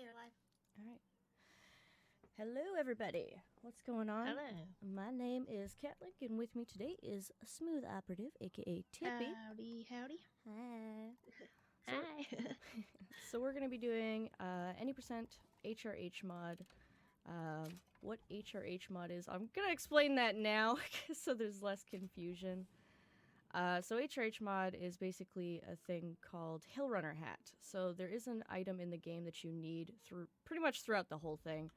you're live. All right. Hello, everybody. What's going on? Hello. My name is KatLink, and with me today is Smooth Operative, aka Tippy. Howdy, howdy. Hi. Hi. So we're going to be doing any percent HRH mod. What HRH mod is, I'm going to explain that now so there's less confusion. So HRH mod is basically a thing called Hill Runner Hat. So there is an item in the game that you need through pretty much throughout the whole thing,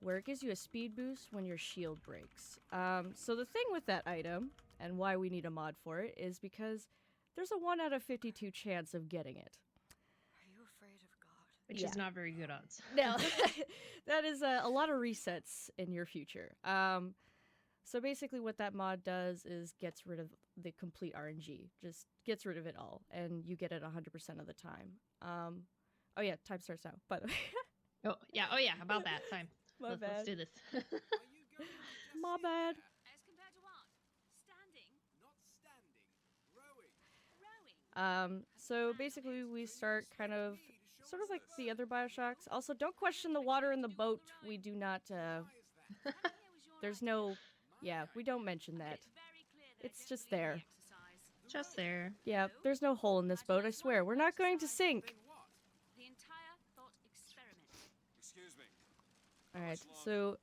where it gives you a speed boost when your shield breaks. So the thing with that item, and why we need a mod for it, is because there's a 1 out of 52 chance of getting it. Are you afraid of God? Which is not very good odds. No, that is a lot of resets in your future. So basically what that mod does is gets rid of the complete RNG. Just gets rid of it all, and you get it 100% of the time. Oh yeah, time starts now, by the way. Oh yeah, about that time. My Let's bad. do this. My bad. As compared to what? Standing? Not standing, rowing. So basically we start kind of, sort of like the other Bioshocks. Also, don't question the water in the boat. We do not, there's no, yeah, we don't mention that. It's just there. Just there. Yeah, there's no hole in this boat, I swear. We're not going to sink. The entire thought experiment. Excuse me. Alright, so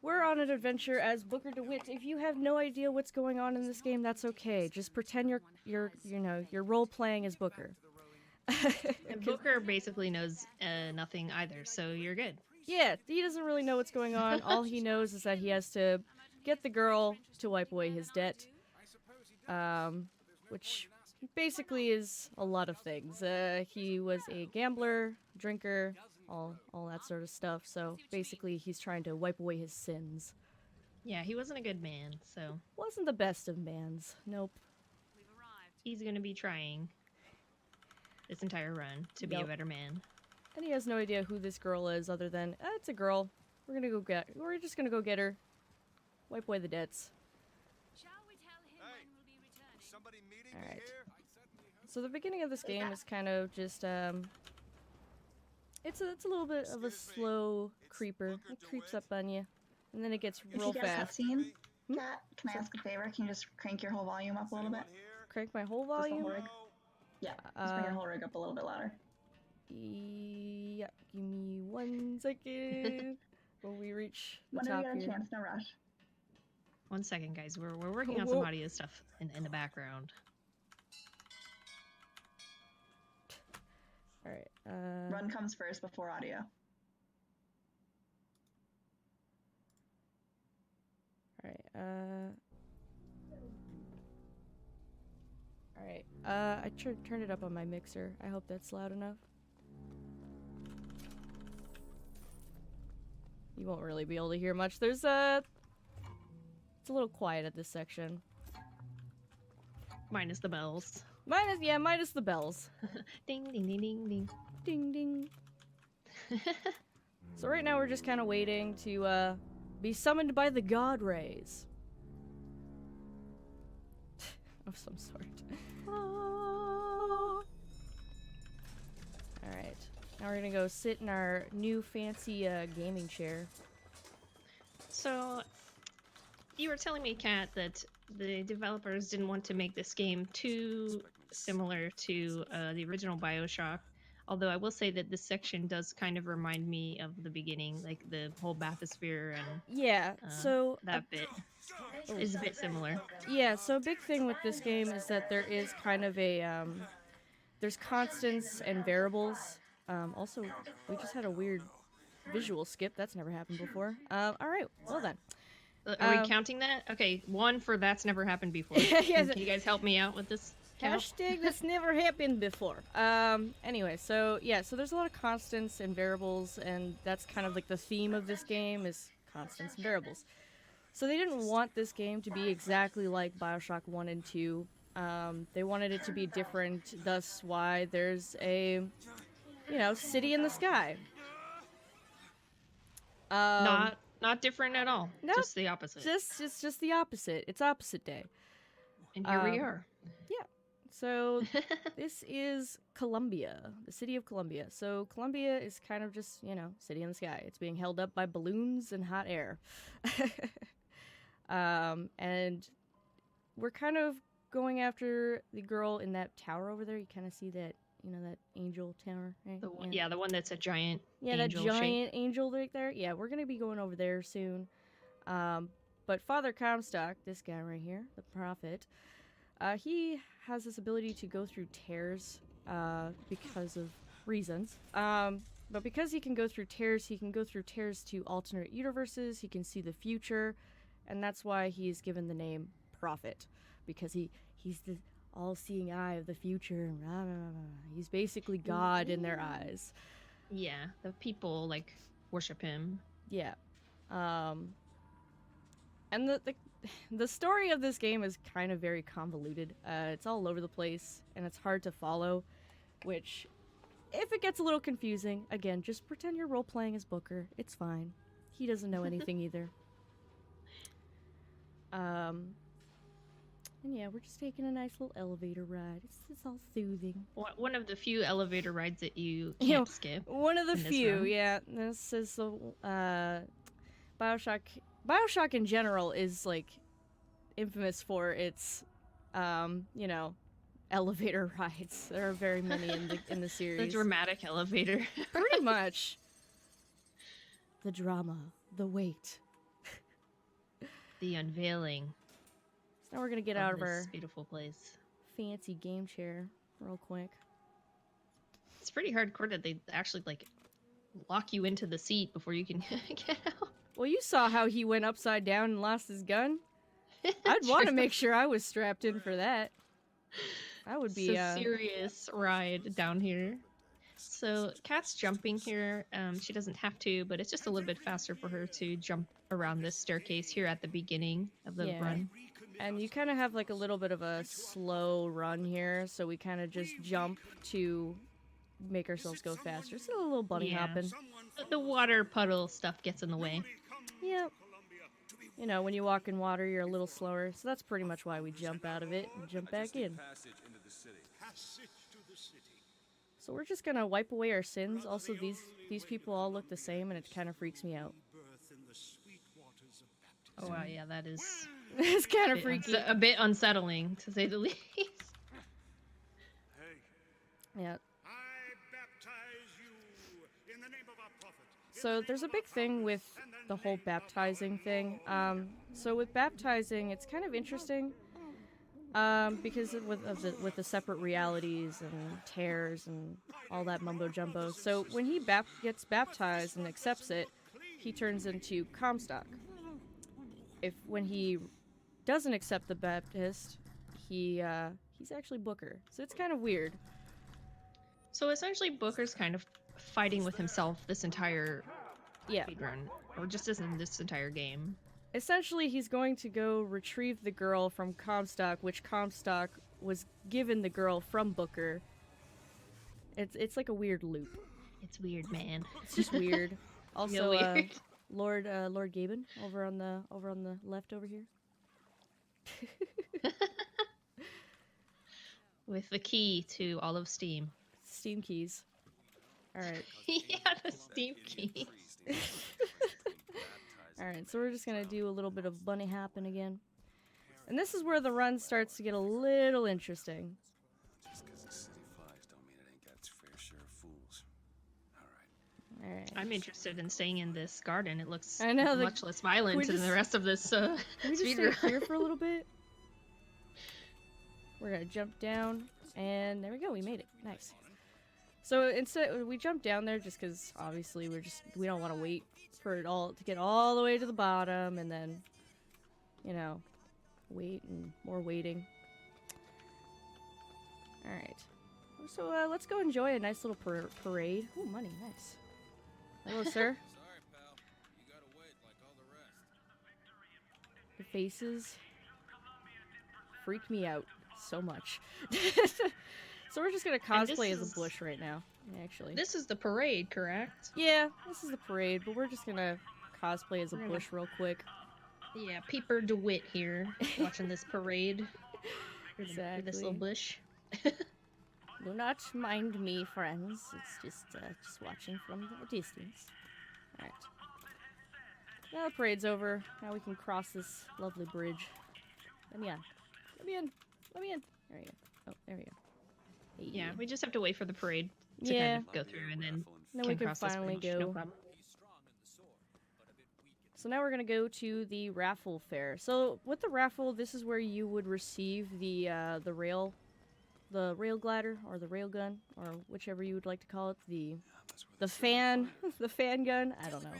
we're on an adventure as Booker DeWitt. If you have no idea what's going on in this game, that's okay. Just pretend you're role playing as Booker. And Booker basically knows nothing either, so you're good. Yeah, he doesn't really know what's going on. All he knows is that he has to get the girl to wipe away his debt, which basically is a lot of things. He was a gambler, drinker, all that sort of stuff. So basically, he's trying to wipe away his sins. Yeah, he wasn't a good man, so Wasn't the best of mans. Nope. We've arrived. he's gonna be trying this entire run to be a Yup. better man. And he has no idea who this girl is, other than it's a girl. We're just gonna go get her. Wipe away the debts. Shall we tell him Hey. when we'll be returning? Somebody meeting All me right. here? So the beginning of this game is kind of just it's a little bit of a slow creeper. It creeps up on you, and then it gets If real you get a fast. cutscene, Hmm? Kat, can I ask a favor? Can you just crank your whole volume up a little bit? Anyone here? Crank my whole Just the volume. whole rig? Yeah, just bring your whole rig up a little bit louder. Yeah, give me 1 second. When we reach the Whenever top you get a here. chance, no rush. 1 second, guys. We're working on Whoa. some audio stuff in the background. All right. Run comes first before audio. All right. All right. I turned it up on my mixer. I hope that's loud enough. You won't really be able to hear much. There's it's a little quiet at this section. Minus the bells. Minus the bells. Ding ding ding ding ding. Ding ding. So right now we're just kind of waiting to be summoned by the god rays of some sort. All right. Now we're gonna go sit in our new fancy gaming chair. So, you were telling me, Kat, that the developers didn't want to make this game too similar to the original Bioshock. Although I will say that this section does kind of remind me of the beginning, like the whole bathysphere and Yeah. So that bit is a bit similar. yeah. So a big thing with this game is that there is kind of a there's constants and variables. Also, we just had a weird visual skip. That's never happened before. All right. Well then. Are we counting that? Okay, 1 for that's never happened before. Yeah, Can you guys help me out with this? count? Hashtag that's never happened before. Anyway, so yeah, so there's a lot of constants and variables, and that's kind of like the theme of this game is constants and variables. So they didn't want this game to be exactly like Bioshock 1 and 2. They wanted it to be different, thus why there's a, city in the sky. Not different at all. Nope. Just the opposite. Just the opposite. It's opposite day. And here we um, are. So this is Columbia, the city of Columbia. So Columbia is kind of just, you know, city in the sky. It's being held up by balloons and hot air. And we're kind of going after the girl in that tower over there. You kind of see that, you know, that angel tower, right? The one, yeah, the one that's a giant that angel giant angel right there. Yeah, we're going to be going over there soon. But Father Comstock, this guy right here, the prophet, he has this ability to go through tears because of reasons. But because he can go through tears, he can go through tears to alternate universes. He can see the future, and that's why he's given the name Prophet, because he's the all-seeing eye of the future. Rah, rah, rah. He's basically God in their eyes. Yeah, the people like worship him. Yeah. And the story of this game is kind of very convoluted. It's all over the place, and it's hard to follow, which, if it gets a little confusing, again, just pretend you're role-playing as Booker. It's fine. He doesn't know anything either. And yeah, we're just taking a nice little elevator ride. It's all soothing. One of the few elevator rides that you can't skip. One of the few, yeah. This is the Bioshock. Bioshock in general is like infamous for its, you know, elevator rides. There are very many in the series. The dramatic elevator. Pretty much. The drama, the wait, the unveiling. So now we're gonna get out of our beautiful place. Fancy game chair real quick. It's pretty hardcore that they actually like lock you into the seat before you can get out. Well, you saw how he went upside down and lost his gun. I'd want to make sure I was strapped in for that. That would be a serious ride down here. So Kat's jumping here. She doesn't have to, but it's just a little bit faster for her to jump around this staircase here at the beginning of the run. And you kind of have like a little bit of a slow run here, so we kind of just jump to make ourselves go faster. It's a little bunny hopping. The water puddle stuff gets in the way. Yep. You know, when you walk in water, you're a little slower, so that's pretty much why we jump out of it and jump back in. So we're just gonna wipe away our sins. Also, these people all look the same, and it kind of freaks me out. Oh wow, yeah, that is. It's kind of freaky. A bit unsettling, to say the least. Yeah. So there's a big thing with the whole baptizing thing. So with baptizing, it's kind of interesting because with the separate realities and tears and all that mumbo jumbo. So when he gets baptized and accepts it, he turns into Comstock. When he doesn't accept the Baptist, he's actually Booker. So it's kind of weird. So essentially, Booker's kind of fighting with himself this entire speedrun, or just in this entire game. Essentially, he's going to go retrieve the girl from Comstock, which Comstock was given the girl from Booker. It's like a weird loop. It's weird, man. It's just weird. Also, weird. Lord Gaben over on the left over here. With the key to all of Steam. Steam keys. Alright. Yeah, the Steam keys. Alright, so we're just gonna do a little bit of bunny hopping again. And this is where the run starts to get a little interesting. Just because the city flies don't mean it ain't got its fair share of fools. Alright. I'm interested in staying in this garden. It looks much less violent than the rest of this Can we just stay here for a little bit? We're gonna jump down, and there we go, we made it. Nice. So instead, we jump down there just because obviously we don't want to wait for it all to get all the way to the bottom, and then, you know, wait and more waiting. All right. So let's go enjoy a nice little parade. Ooh, money, nice. Hello, sir. Sorry, pal. You gotta wait like all the rest. The faces freak me out so much. So we're just gonna cosplay as a bush right now, actually. This is the parade, correct? Yeah, this is the parade, but we're just gonna cosplay as a bush real quick. Yeah, Peeper DeWitt here, watching this parade. Exactly. This little bush. Do not mind me, friends. It's just watching from a distance. Alright. Now the parade's over. Now we can cross this lovely bridge. Let me on. Let me in. Let me in. There you go. Oh, there we go. Hey. Yeah, we just have to wait for the parade to Yeah. kind of go through, and then Then we can cross this finally bridge, no go. problem. So now we're gonna go to the raffle fair. So with the raffle, this is where you would receive the rail glider or the rail gun or whichever you would like to call it. The fan the fan gun. I don't know.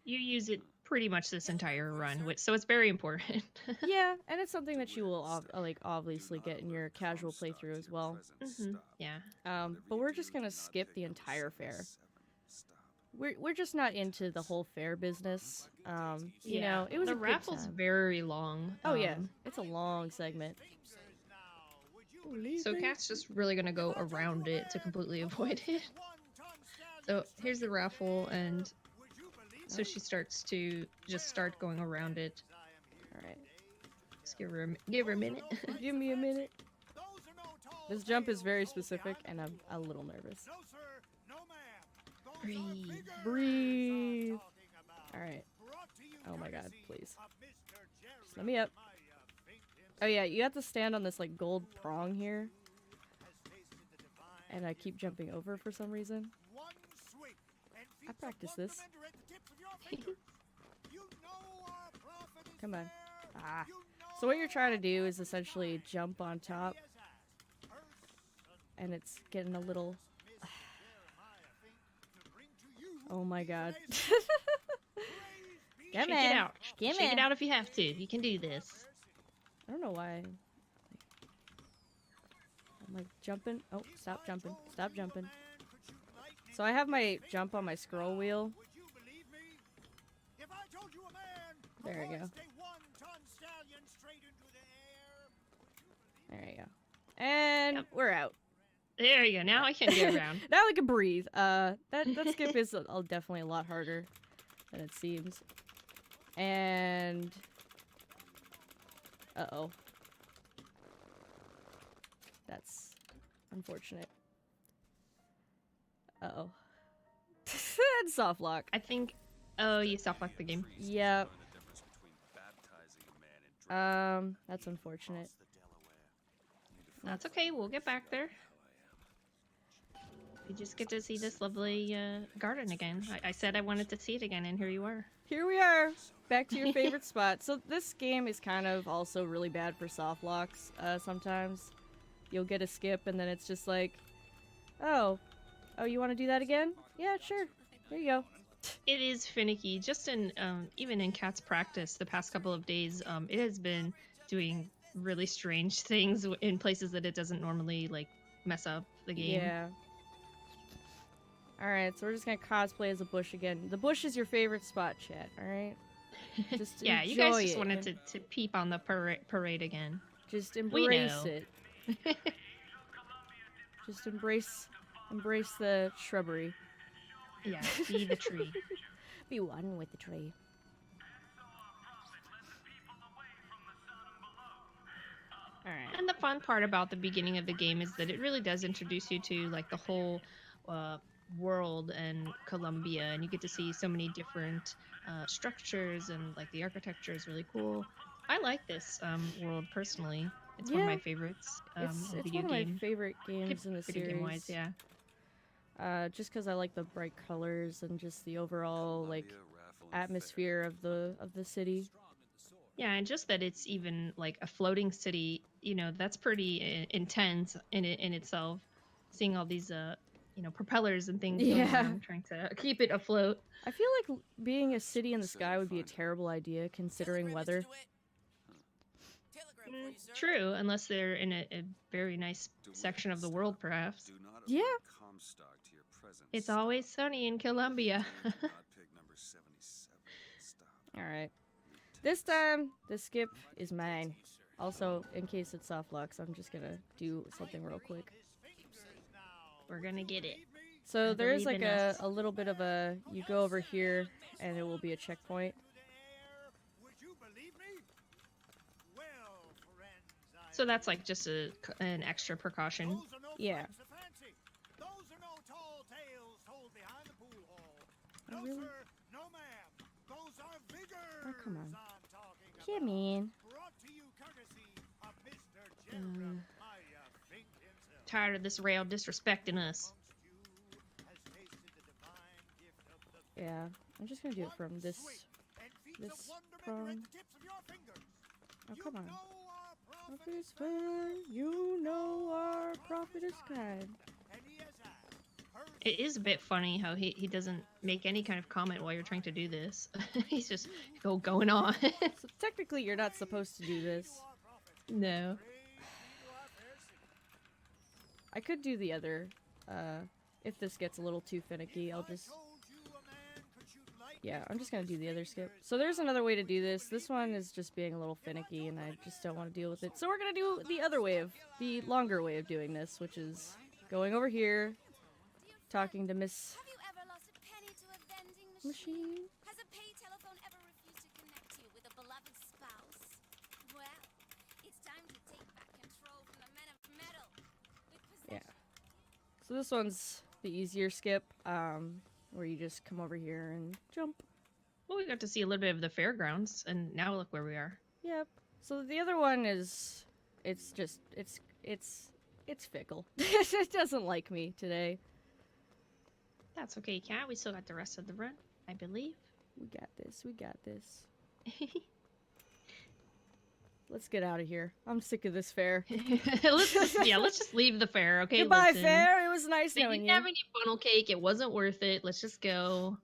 You use it pretty much this entire run, so it's very important. Yeah, and it's something that you will obviously get in your casual playthrough as well. Yeah. But we're just gonna skip the entire fair. We're just not into the whole fair business. You know, it was the a good raffle's time. very long. Oh yeah, it's a long segment. So Kat's just really gonna go around it to completely avoid it. So here's the raffle, and so she starts to just start going around it. All right, Just give her a minute. give me a minute. This jump is very specific, and I'm a little nervous. Breathe. Breathe. All right. Oh my God, please. Just let me up. Oh yeah, you have to stand on this like gold prong here. And I keep jumping over for some reason. I practice this. Come on. Ah. So what you're trying to do is essentially jump on top. And it's getting a little... Oh my God. Shake it out. Shake it out if you have to. You can do this. I don't know why. I'm like jumping. Oh, stop jumping. Stop jumping. So I have my jump on my scroll wheel. There we go. There you go. And Yep. we're out. There you go. Now I can get around. Now we can breathe. That skip is definitely a lot harder than it seems. And uh-oh. That's unfortunate. Uh-oh. And soft lock. I think. Oh, you soft locked the game. Yep. That's unfortunate. That's okay. We'll get back there. We just get to see this lovely garden again. I said I wanted to see it again, and here you are. Here we are, back to your favorite spot. So this game is kind of also really bad for soft locks. Sometimes you'll get a skip, and then it's just like, oh, you want to do that again? Yeah, sure. There you go. It is finicky. Just in even in Kat's practice, the past couple of days, it has been doing really strange things in places that it doesn't normally like mess up the game. Yeah. Alright, so we're just gonna cosplay as a bush again. The bush is your favorite spot, chat, alright? Just Yeah, you guys enjoy just it. wanted to peep on the parade again. Just We embrace know. it. Just embrace the shrubbery. Yeah, be the tree. Be one with the tree. Alright. And the fun part about the beginning of the game is that it really does introduce you to like the whole world and Colombia, and you get to see so many different structures, and like the architecture is really cool. I like this world personally. It's one of Yeah. my favorites. It's video one of my game. favorite games in the Video series. game wise, yeah. Just because I like the bright colors and just the overall like atmosphere of the city. Yeah, and just that it's even like a floating city, you know, that's pretty intense in itself. Seeing all these, propellers and things going Yeah. around, trying to keep it afloat. I feel like being a city in the sky would be a terrible idea considering weather. True, unless they're in a very nice section of the world, perhaps. Yeah. It's always sunny in Colombia. Alright. This time, the skip is mine. Also, in case it soft locks, I'm just gonna do something real quick. We're gonna get it. So I there is believe like in us. a little bit of a, you go over here and it will be a checkpoint. So that's like just an extra precaution. Those are no Yeah. flags of fancy. Those are no tall tales told behind the pool hall. Oh, No, really? sir, no, ma'am. Those are vigors. Oh, come on. I'm talking Come about. in. Brought to you courtesy of Mr. General Maya Fink himself. Tired of this rail disrespecting us. Amongst you has tasted the divine gift of the Yeah, I'm just gonna do it from this. sweet and feats this of wonderment prong. are at the tips of your fingers. Oh, You come on. know our prophet Prophet is fair, you know our prophet is kind. and he has had heard It is a bit funny how he doesn't make any kind of comment while you're trying to do this. He's just going on. So technically, you're not supposed to do this. our prophet. No. Praise be to our fair city. I could do the other. If this gets a little too finicky, I'll just. Told you a man could shoot lightning Yeah, I'm just from gonna do his the other fingers. skip. So there's another way to do this. This one is just being a little finicky, and I just don't want to deal with it. So we're gonna do the other way of, the longer way of doing this, which is going over here, talking to Miss Have you ever lost a penny to a vending machine? Machine. Has a pay telephone ever refused to connect you with a beloved spouse? Well, it's time to take back control from the men of metal with possession. Yeah. So this one's the easier skip, where you just come over here and jump. Well, we got to see a little bit of the fairgrounds, and now look where we are. Yep. So the other one is, it's just, it's fickle. It doesn't like me today. That's okay, Cat. We still got the rest of the run, I believe. We got this. We got this. Let's get out of here. I'm sick of this fair. let's just leave the fair, okay? Goodbye, Listen. fair. It was nice They knowing didn't you. have any funnel cake. It wasn't worth it. Let's just go.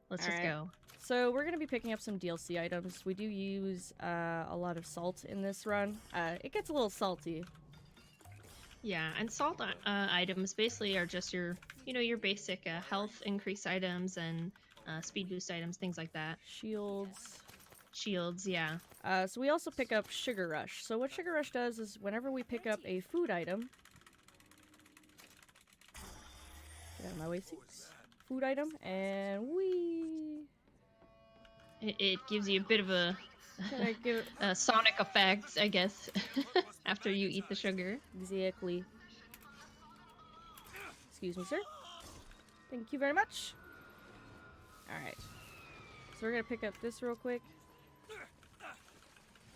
Let's just Alright. go. So we're gonna be picking up some DLC items. We do use a lot of salt in this run. It gets a little salty. Yeah, and salt items basically are just your, your basic health increase items and speed boost items, things like that. Shields. Shields, yeah. So we also pick up Sugar Rush. So what Sugar Rush does is whenever we pick up a food item... Get out of my way, Six. Food item, and we... It gives you a bit of a Can I give it... sonic effect, I guess, after you eat the sugar. Exactly. Excuse me, sir. Thank you very much. Alright. So we're gonna pick up this real quick.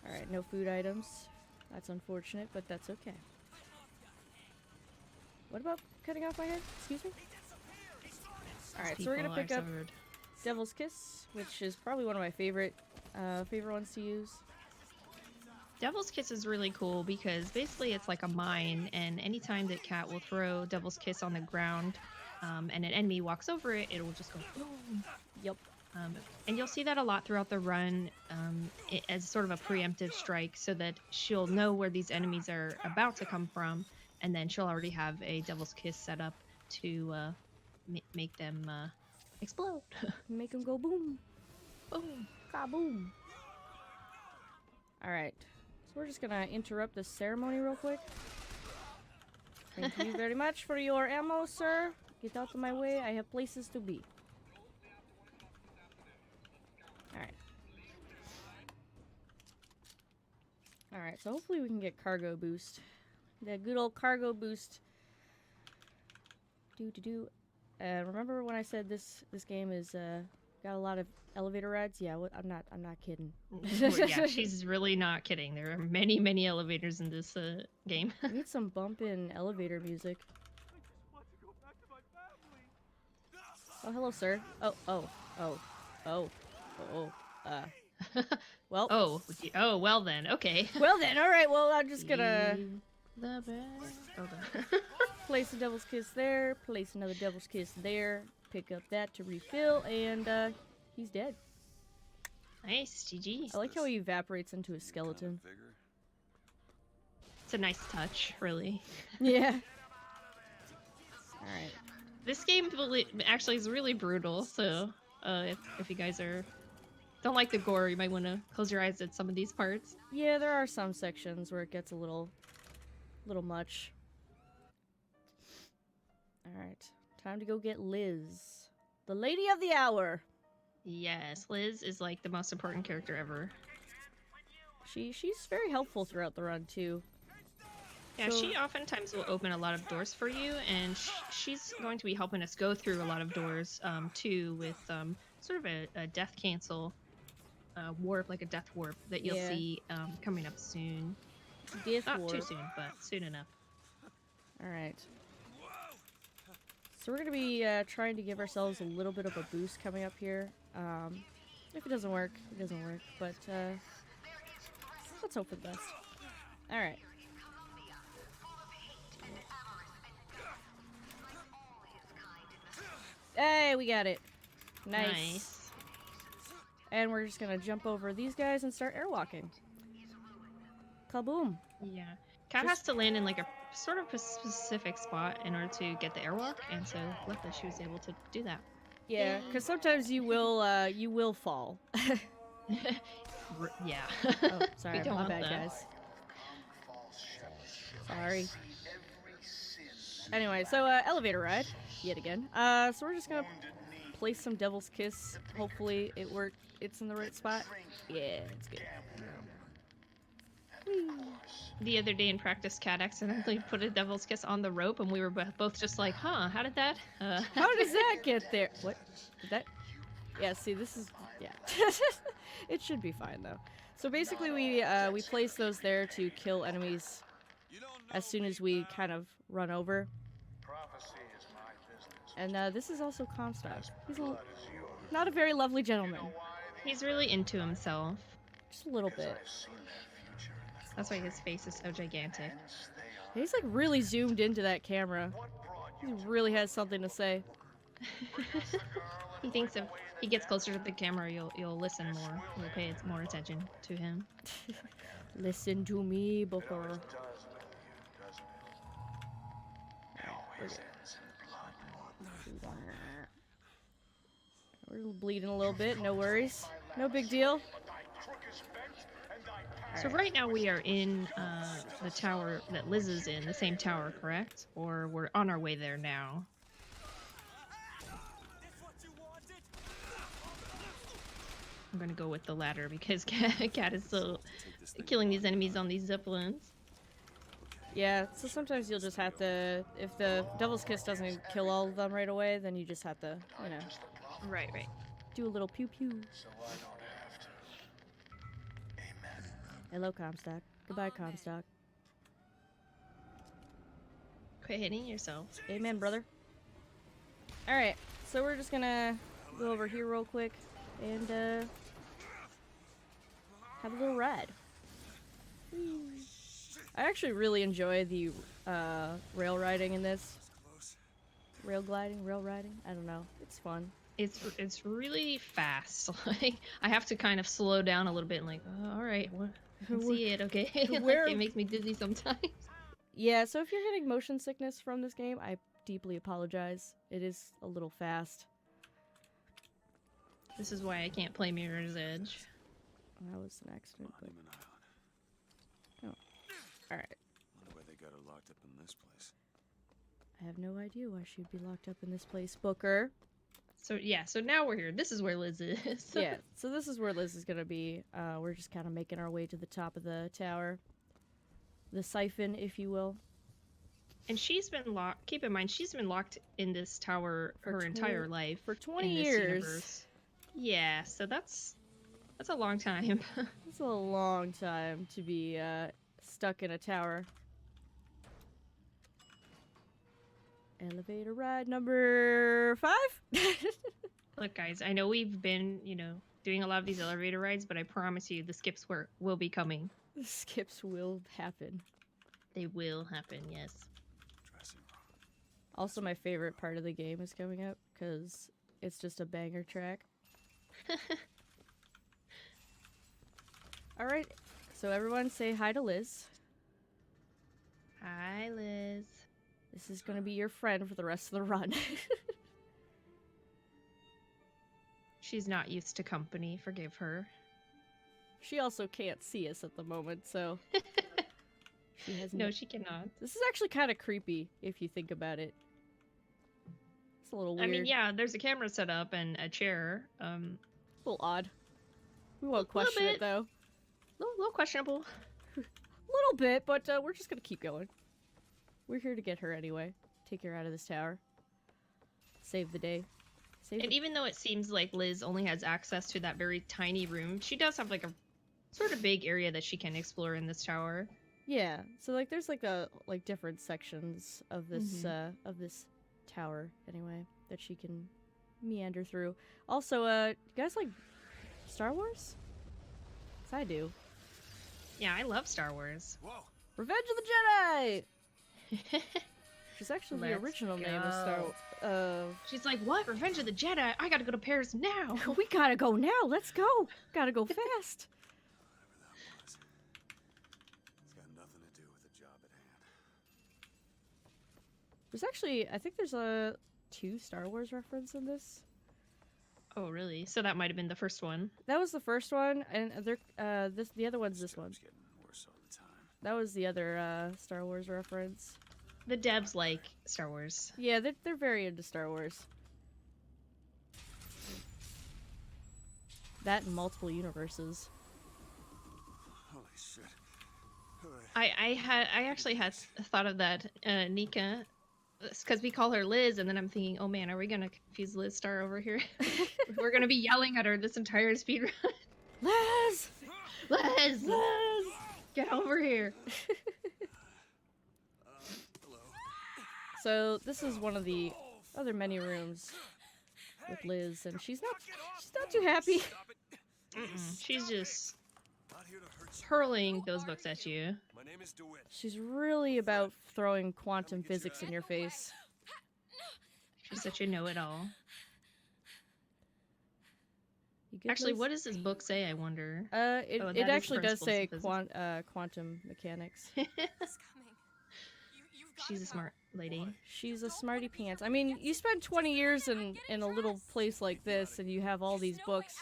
Alright, no food items. That's unfortunate, but that's okay. What about cutting off my head? Excuse me? Alright, so we're gonna People are pick up severed. Devil's Kiss, which is probably one of my favorite ones to use. Devil's Kiss is really cool because basically it's like a mine, and anytime that Cat will throw Devil's Kiss on the ground and an enemy walks over it, it will just go boom. Yep. And you'll see that a lot throughout the run as sort of a preemptive strike so that she'll know where these enemies are about to come from, and then she'll already have a Devil's Kiss set up to make them explode. Make them go boom. Boom. Kaboom. Alright. So we're just gonna interrupt this ceremony real quick. Thank you very much for your ammo, sir. Get out of my way. I have places to be. Alright. Alright, so hopefully we can get cargo boost. The good old cargo boost. Do. Remember when I said this game is got a lot of elevator rides? Yeah, I'm not kidding. Yeah, she's really not kidding. There are many, many elevators in this game. I need some bump in elevator music. Oh, hello, sir. Oh. Well. Oh, well then. Okay. Well then, all right. Well, I'm just gonna Leave the bed. Hold on. place a Devil's Kiss there, place another Devil's Kiss there, pick up that to refill, and he's dead. Nice, GG. I like how he evaporates into a skeleton. It's a nice touch, really. Yeah. All right. This game actually is really brutal, so if you guys don't like the gore, you might want to close your eyes at some of these parts. Yeah, there are some sections where it gets a little much. All right, time to go get Liz, the lady of the hour. Yes, Liz is like the most important character ever. She's very helpful throughout the run too. Yeah, So- she oftentimes will open a lot of doors for you, and she's going to be helping us go through a lot of doors too, with sort of a death cancel warp, like a death warp that you'll Yeah. see coming up soon. Death Not too warp. soon, but soon enough. All right. So we're gonna be trying to give ourselves a little bit of a boost coming up here. If it doesn't work, it doesn't work. But let's hope for the best. All right. Hey, we got it. Nice. And we're just gonna jump over these guys and start airwalking. Kaboom. Yeah. Kat has to land in like a sort of a specific spot in order to get the airwalk, and so luckily she was able to do that. Yeah, because sometimes you will fall. Yeah. Oh, sorry, We don't my want bad, that. guys. Sorry. Anyway, so elevator ride yet again. So we're just gonna place some Devil's Kiss. Hopefully it worked. It's in the right spot. Yeah, it's good. The other day in practice, Kat accidentally put a devil's kiss on the rope, and we were both just like, "Huh? How did that?" How does that get there? What? Did that? Yeah. See, this is yeah. It should be fine though. So basically, we place those there to kill enemies as soon as we kind of run over. And this is also Comstock. He's not a very lovely gentleman. He's really into himself. Just a little bit. That's why his face is so gigantic. He's like really zoomed into that camera. He really has something to say. He thinks if he gets closer to the camera, you'll listen more. You'll pay more attention to him. Listen to me, Booker. We're bleeding a little bit, no worries. No big deal. So right now we are in the tower that Liz is in, the same tower, correct? Or we're on our way there now? I'm gonna go with the latter because Kat is still killing these enemies on these zeppelins. Yeah, so sometimes you'll just have to, if the Devil's Kiss doesn't kill all of them right away, then you just have to, you know, Right. do a little pew pew. Hello, Comstock. Goodbye, Comstock. Quit hitting yourself. Amen, brother. Alright, so we're just gonna go over here real quick and have a little ride. I actually really enjoy the rail riding in this. Rail gliding, rail riding, I don't know. It's fun. It's really fast. Like I have to kind of slow down a little bit and like, all right, I can see it, okay? Where- Like, it makes me dizzy sometimes. Yeah, so if you're getting motion sickness from this game, I deeply apologize. It is a little fast. This is why I can't play Mirror's Edge. That was an accident, but Monument Island. alright. Wonder why they got her locked up in this place. I have no idea why she'd be locked up in this place, Booker. So yeah, so now we're here. This is where Liz is. Yeah, so this is where Liz is gonna be. We're just kind of making our way to the top of the tower. The siphon, if you will. And she's been locked. Keep in mind, she's been locked in this tower For her 20 entire life. For 20 in this years. universe. Yeah, so that's a long time. It's a long time to be stuck in a tower. Elevator ride number 5? Look, guys, I know we've been, doing a lot of these elevator rides, but I promise you, the skips will be coming. The skips will happen. They will happen, yes. Dressing room. Also, my favorite part of the game is coming up because it's just a banger track. Alright, so everyone say hi to Liz. Hi, Liz. This is going to be your friend for the rest of the run. She's not used to company. Forgive her. She also can't see us at the moment, so... she has No, she cannot. This is actually kind of creepy, if you think about it. It's a little weird. I mean, yeah, there's a camera set up and a chair. A little odd. We won't Little question it, bit. though. A little questionable. A little bit, but we're just gonna keep going. we're here to get her anyway. Take her out of this tower. Save the day. Save And the- even though it seems like Liz only has access to that very tiny room, she does have like a sort of big area that she can explore in this tower. Yeah, so like there's like different sections of this tower anyway that she can meander through. Also, you guys like Star Wars? 'Cause I do. Yeah, I love Star Wars. Whoa. Revenge of the Jedi, which is actually the Let's original name of Star. She's like, what? Revenge of the Jedi? I gotta go to Paris now. We gotta go now. Let's go. Gotta go fast. Whatever that was. It's got nothing to do with the job at hand. There's actually, I think there's a 2 Star Wars reference in this. Oh, really? So that might have been the first one. That was the first one, and the other one's this one. It's getting worse all the time. That was the other Star Wars reference. The devs like Star Wars. Yeah, they're very into Star Wars. That and multiple universes. Holy shit. I actually had thought of that, Nika, because we call her Liz, and then I'm thinking, oh man, are we gonna confuse Liz Star over here? We're gonna be yelling at her this entire speedrun. Liz! Liz! Liz! Get over here! Hello. So this is one of the other many rooms with Liz, and she's not too happy. Stop it. She's just Not here to hurt you. hurling those books at you. My name is DeWitt. She's really about throwing quantum physics in your face. She's such a know-it-all. You good, Actually, Liz? what does this book say, I wonder? It Oh, it that is actually does principles say of physics. quantum mechanics. It's coming. You've got She's a smart lady. She's a smarty pants. I mean, you spend 20 years in a little place like this, and you have all these books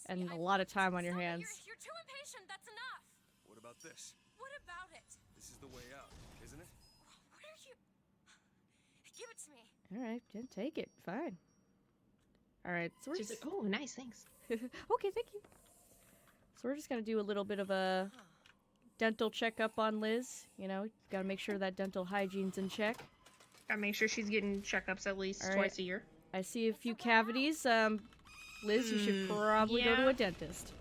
and a lot of time on your hands. You're too impatient. That's enough. What about this? What about it? This is the way out, isn't it? What are you? Give it to me. All right, then take it. Fine. All right, so we're She's just... like, oh, nice, thanks. Okay, thank you. So we're just gonna do a little bit of a dental checkup on Liz. You know, gotta make sure that dental hygiene's in check. Gotta make sure she's getting checkups at least All right. twice a year. I see a few cavities. Liz, you should probably go to yeah. a dentist.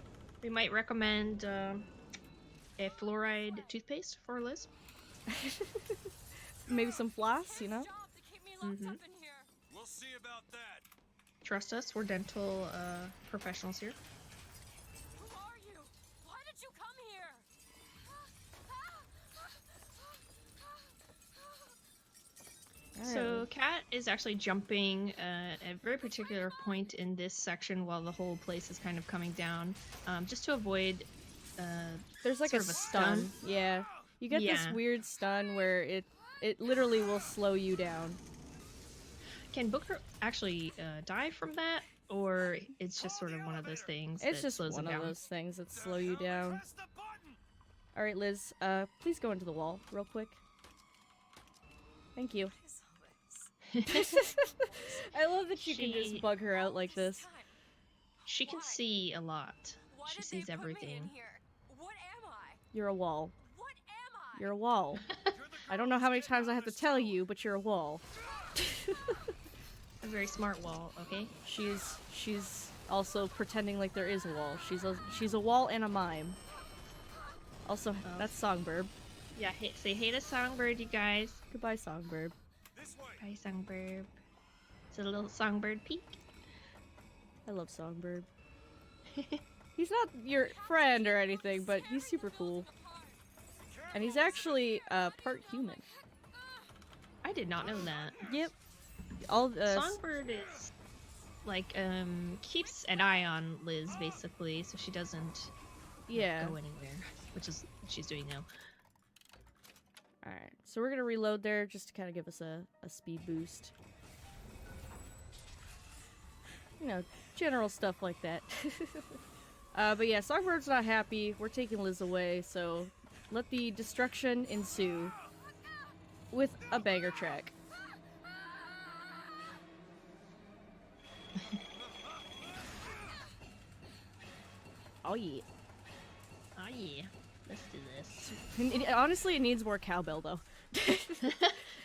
We might recommend a fluoride toothpaste for Liz. Maybe some floss, you know? Job to keep me locked up in here. We'll see about that. Trust us, we're dental professionals here. Who are you? Why did you come here? So Kat is actually jumping at a very particular point in this section while the whole place is kind of coming down, just to avoid. There's like a sort of a stun. stun. Yeah. You get this Yeah. weird stun where it literally will slow you down. Can Booker actually die from that, or it's just sort of one of those things It's that just slows one him of down? those things that slow you down. Press the button. All right, Liz. Please go into the wall real quick. Thank you. I love that you can just She- bug her out like this. She can see a lot. Why She did sees they put me in everything. here? What am I? You're a wall. What am I? You're a wall. I don't know how many times I have to tell you, but you're a wall. A very smart wall, okay? She's also pretending like there is a wall. She's a wall and a mime. Also, that's Songbird. Yeah, say hey to Songbird, you guys. Goodbye, Songbird. This way. Hi, Songbird. It's a little Songbird peek. I love Songbird. He's not your friend or anything, but he's super cool. And he's actually part human. I did not know that. Yep. All the Songbird is like keeps an eye on Liz basically, so she doesn't yeah. go anywhere, which is what she's doing now. All right. So we're gonna reload there just to kind of give us a speed boost. You know, general stuff like that. But yeah, Songbird's not happy. We're taking Liz away, so let the destruction ensue with a banger track. Oh yeah. Oh yeah, let's do this. Honestly, it needs more cowbell though.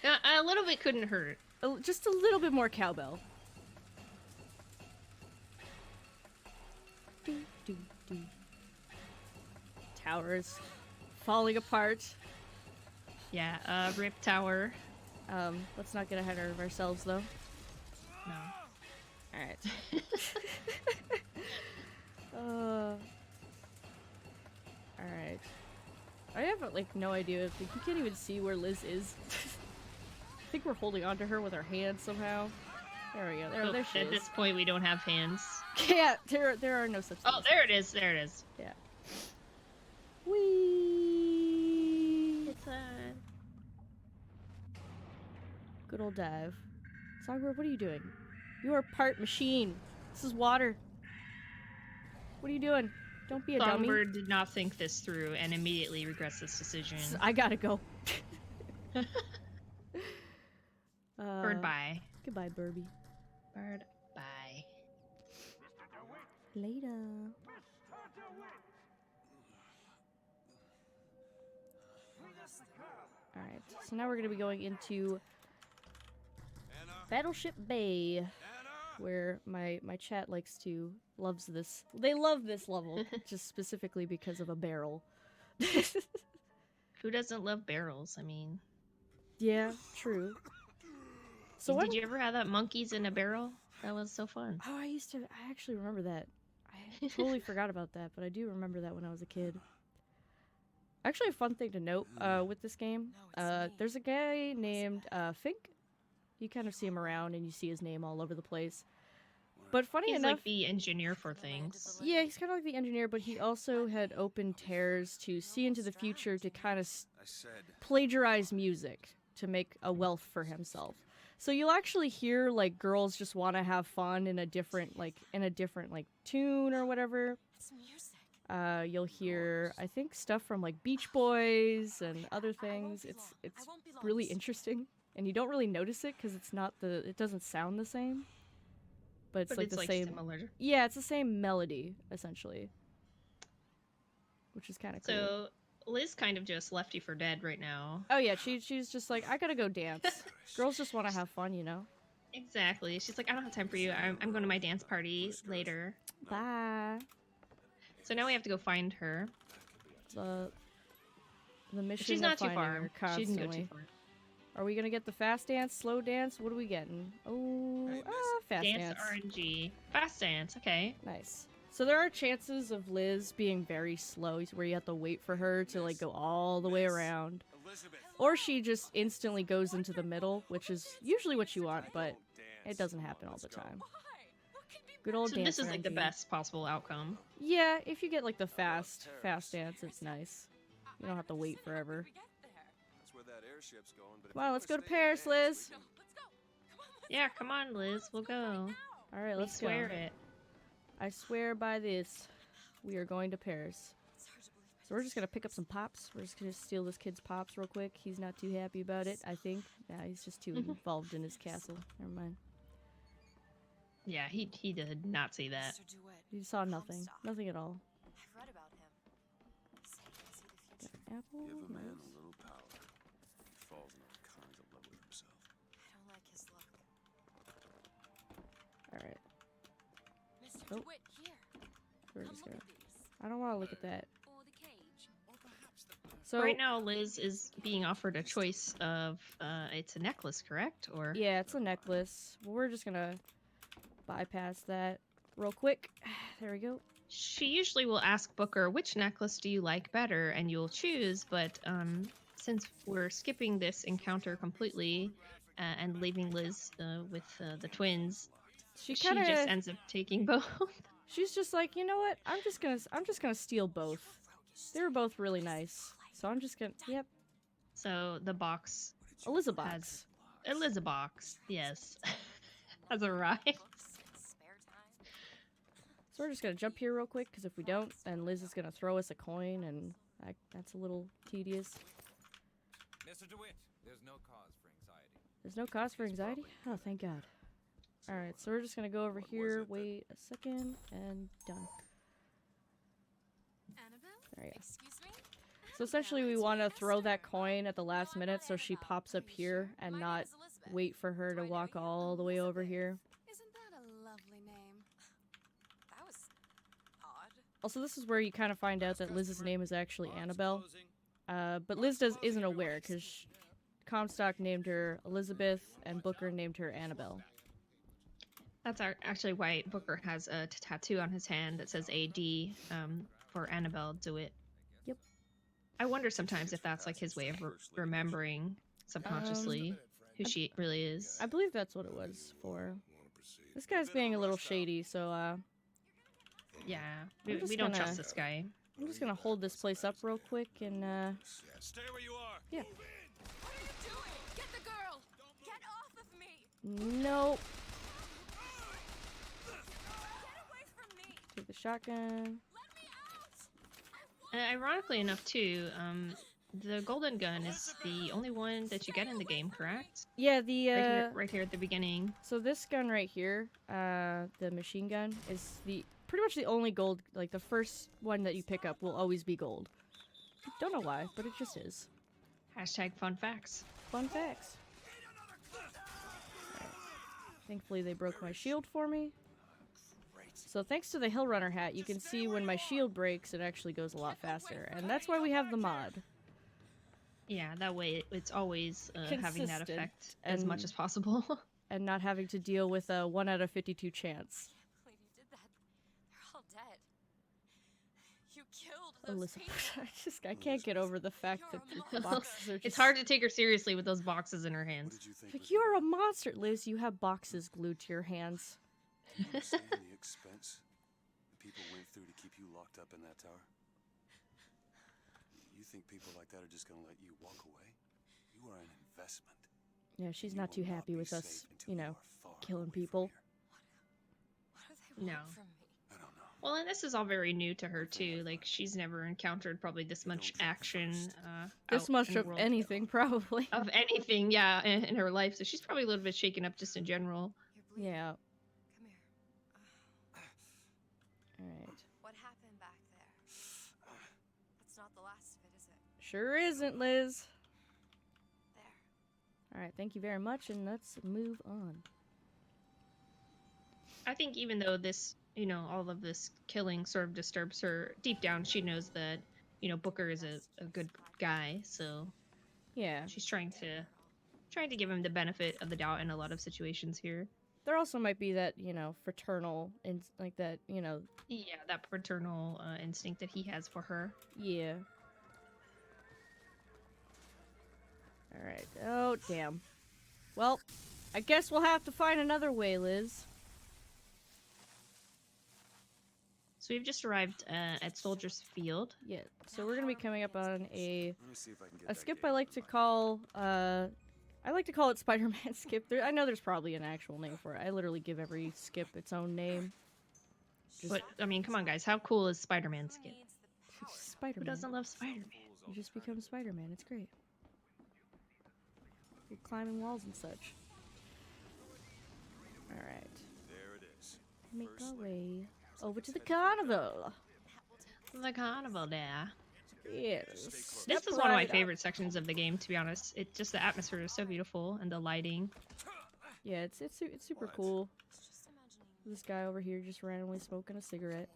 A little bit couldn't hurt. Just a little bit more cowbell. Do, do, do. Towers falling apart. Yeah, Rip Tower. Let's not get ahead of ourselves though. No. Alright. Alright. I have like no idea. Like, you can't even see where Liz is. I think we're holding onto her with our hands somehow. There we go. There she At is. this point, we don't have hands. Yeah, there are no such things. Oh, there it is. There it is. Yeah. Whee! It's Good old dive. Songbird, what are you doing? You are part machine. This is water. What are you doing? Don't be a dummy. Songbird did not think this through and immediately regrets this decision. I gotta go. Bird bye. Goodbye, Birdie. Bird bye. Later. Alright, so now we're gonna be going into Battleship Bay, where my chat loves this. They love this level, just specifically because of a barrel. Who doesn't love barrels? I mean, Yeah, true. So did you ever have that monkeys in a barrel? That was so fun. Oh, I actually remember that. I totally forgot about that, but I do remember that when I was a kid. Actually, a fun thing to note with this game, there's a guy named Fink. You kind of see him around, and you see his name all over the place. But funny He's enough, like the engineer for things. yeah, he's kind of like the engineer, but he also had opened tears to see into the future to kind of plagiarize music to make a wealth for himself. So you'll actually hear like girls just want to have fun in a different tune or whatever. You'll hear, I think, stuff from like Beach Boys and other things. It's really interesting, and you don't really notice it because it doesn't sound the same. But it's like the same. Similar. Yeah, it's the same melody essentially, which is kind of cool. So Liz kind of just left you for dead right now. Oh yeah, she's just like, I gotta go dance. Girls just want to have fun, you know. Exactly. She's like, I don't have time for you. I'm going to my dance party later. Bye. So now we have to go find her. The mission. She's of not too finding far. her She can go constantly. too far. Are we gonna get the fast dance, slow dance? What are we getting? Oh, fast dance. RNG. Fast dance. Okay. Nice. So there are chances of Liz being very slow, where you have to wait for her to like go all the way around, or she just instantly goes into the middle, which is usually what you want, but it doesn't happen all the time. Good old So dance. this is like the RNG. best possible outcome. Yeah, if you get like the fast dance, it's nice. You don't have to wait forever. Come on, let's go to Paris, Liz. Yeah, come on, Liz. We'll go. All right, let's swear go. it. I swear by this, we are going to Paris. So we're just gonna pick up some pops. We're just gonna steal this kid's pops real quick. He's not too happy about it, I think. Nah, he's just too involved in his castle. Never mind. Yeah, he did not see that. He saw nothing. Nothing at all. I've read about him. Got an apple. Give a man Nice. a little power. He falls in all kinds of love with himself. I don't like his look. Alright. Mr. Oh. DeWitt, here. We're Come just look gonna... at these. I don't want to look at that. Or the cage. So Right now, Liz is being offered a choice of, it's a necklace, correct? Or yeah, it's a necklace. Well, we're just gonna bypass that real quick. There we go. she usually will ask Booker, which necklace do you like better? And you'll choose, but since we're skipping this encounter completely and leaving Liz with the twins, She she kind just of. ends up taking both. She's just like, you know what? I'm just gonna steal both. They were both really nice, so I'm just gonna. Yep, So the box Elizabeth. has Elizabeth, yes, has arrived. Spare time? So we're just gonna jump here real quick, because if we don't, then Liz is gonna throw us a coin, and that's a little tedious. Mr. DeWitt, there's no cause for anxiety. There's no cause for anxiety? Oh, thank God. Alright, so we're just gonna go over here, wait a second, and done. Annabelle? There you go. Excuse me? So essentially we want to throw that coin at the last minute so she pops up here and not wait for her to walk all the way over here. Isn't that a lovely name? That was odd. Also, this is where you kind of find out that Liz's name is actually Annabelle. But Liz isn't aware because Comstock named her Elizabeth and Booker named her Annabelle. That's actually why Booker has a tattoo on his hand that says AD for Annabelle DeWitt. Yep. I wonder sometimes if that's like his way of remembering subconsciously who she really is. I believe that's what it was for. This guy's being a little shady, so Yeah, I'm just we don't gonna- trust this guy. I'm just gonna hold this place up real quick and Stay where you are. yeah. What are you doing? Get the girl! Get off of me! Nope. Get away from me! Take the shotgun. Let me out! Ironically enough, too, the golden gun is the only one that you get in the game, correct? Yeah, the Right here at the beginning. so this gun right here, the machine gun, is pretty much the only gold, like the first one that you pick up will always be gold. Don't know why, but it just is. Hashtag fun facts. Fun facts. Alright. Thankfully they broke my shield for me. So thanks to the Hill Runner hat, you can see when my shield breaks, it actually goes a lot faster. And that's why we have the mod. Yeah, that way it's always having that Consistent effect as much and- as possible. And not having to deal with a 1 out of 52 chance. Believe you did that. They're all dead. You killed those people. I can't get over the fact that the boxes are just... It's hard to take her seriously with those boxes in her What hands. did you think? Like, you're a monster, Liz. You have boxes glued to your hands. Do you understand the expense the people went through to keep you locked up in that tower? You think people like that are just gonna let you walk away? You are an investment. Yeah, she's You not will too happy be with safe us, until you you know, are far killing away from people. here. What do they want No. from me? I don't know. Well, and this is all very new to her too. Like she's never encountered probably this much action. This out much in the of world. anything, probably. Of anything, yeah, in her life. So she's probably a little bit shaken up just in general. You're bleeding. Yeah. Come here. Alright. What happened back there? That's not the last of it, is it? Sure isn't, Liz. There. Alright, thank you very much, and let's move on. I think even though this, you know, all of this killing sort of disturbs her, deep down she knows that, you know, Booker is a good guy, so Yeah. she's trying to give him the benefit of the doubt in a lot of situations here. There also might be that, you know, fraternal, and like that, you know, Yeah, that paternal instinct that he has for her. yeah. Alright. Oh, damn. Well, I guess we'll have to find another way, Liz. So we've just arrived at Soldier's Field. Yeah, so we're gonna be coming up on a Let me see if I can get a that skip gate I like to open. call, I like to call it Spider-Man skip. I know there's probably an actual name for it. I literally give every skip its own name. But I mean, come on, guys, how cool is Spider-Man skin? Needs the power. Who Spider-Man. doesn't love Spider-Man? You just become Spider-Man. It's great. You're climbing walls and such. Alright. There it is. Make First our lane. way over to the carnival. The carnival there. Yes. This Step is one of my right up. favorite sections of the game, to be honest. It just the atmosphere is so beautiful and the lighting. Yeah, it's super What? cool. Just imagining. This guy over here just randomly smoking a cigarette.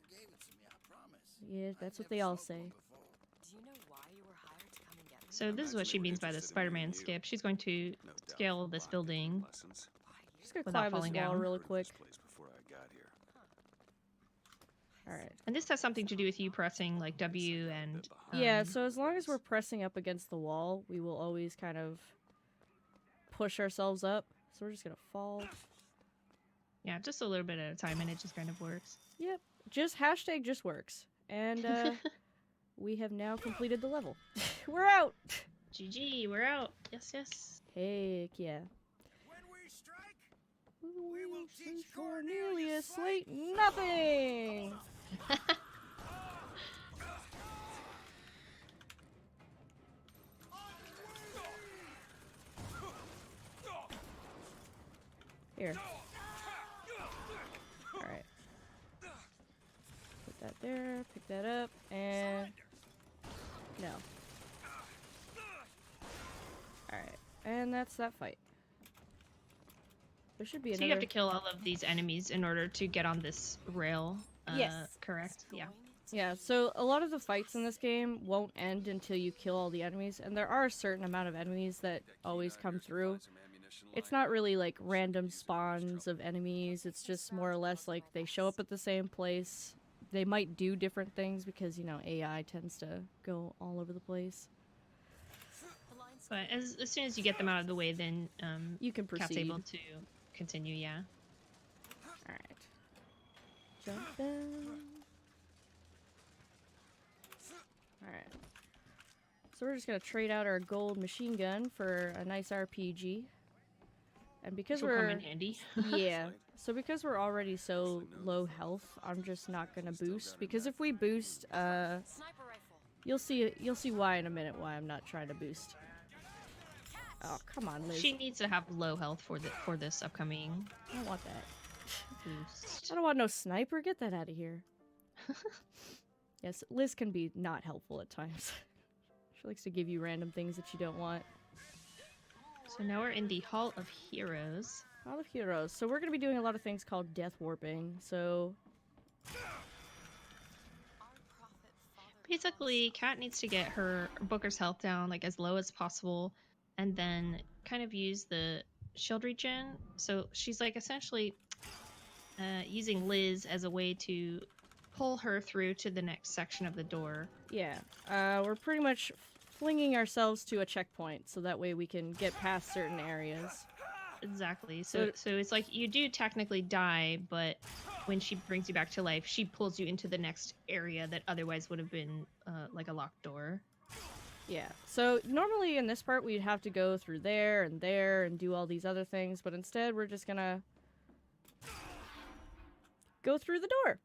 Yeah, that's what they all say. Do you know why you were hired to come and get me? So this is what she means by the Spider-Man skip. She's going to No doubt. scale this building. Lessons. Just gonna Without climb this falling wall down. really Heard of quick. this place before I got here. Alright. And this has something to do with you pressing like W and Yeah, so as long as we're pressing up against the wall, we will always kind of push ourselves up. So we're just gonna fall. yeah, just a little bit at a time, and it just kind of works. Yep. Just #just works. And we have now completed the level. We're out! GG, we're out. Yes, yes. Heck yeah. When we strike, We will teach Cornelius Slate nothing! Here. Alright. Put that there, pick that up, and... No. And that's that fight. There should be So another... you have to kill all of these enemies in order to get on this rail. Yes. Correct? Yeah. Yeah, so a lot of the fights in this game won't end until you kill all the enemies, and there are a certain amount of enemies that always come through. It's not really like random spawns of enemies, it's just more or less like they show up at the same place. They might do different things because, you know, AI tends to go all over the place. But as soon as you get them out of the way, then You can Cat's proceed. able to continue, yeah. Alright. Jump in. Alright. So we're just gonna trade out our gold machine gun for a nice RPG. And because This will come we're... in handy. Yeah. So because we're already so low health, I'm just not gonna boost. Because if we boost, you'll see why in a minute why I'm not trying to boost. Oh, come on, Liz. She needs to have low health for this upcoming I don't want that. boost. I don't want no sniper. Get that out of here. Yes, Liz can be not helpful at times. She likes to give you random things that you don't want. So now we're in the Hall of Heroes. Hall of Heroes. So we're going to be doing a lot of things called death warping. So Basically, Cat needs to get her Booker's health down like as low as possible, and then kind of use the shield regen. So she's like essentially using Liz as a way to pull her through to the next section of the door. yeah, we're pretty much flinging ourselves to a checkpoint so that way we can get past certain areas. Exactly. So it's like you do technically die, but when she brings you back to life, she pulls you into the next area that otherwise would have been like a locked door. Yeah, so normally in this part we'd have to go through there and do all these other things, but instead we're just gonna go through the door.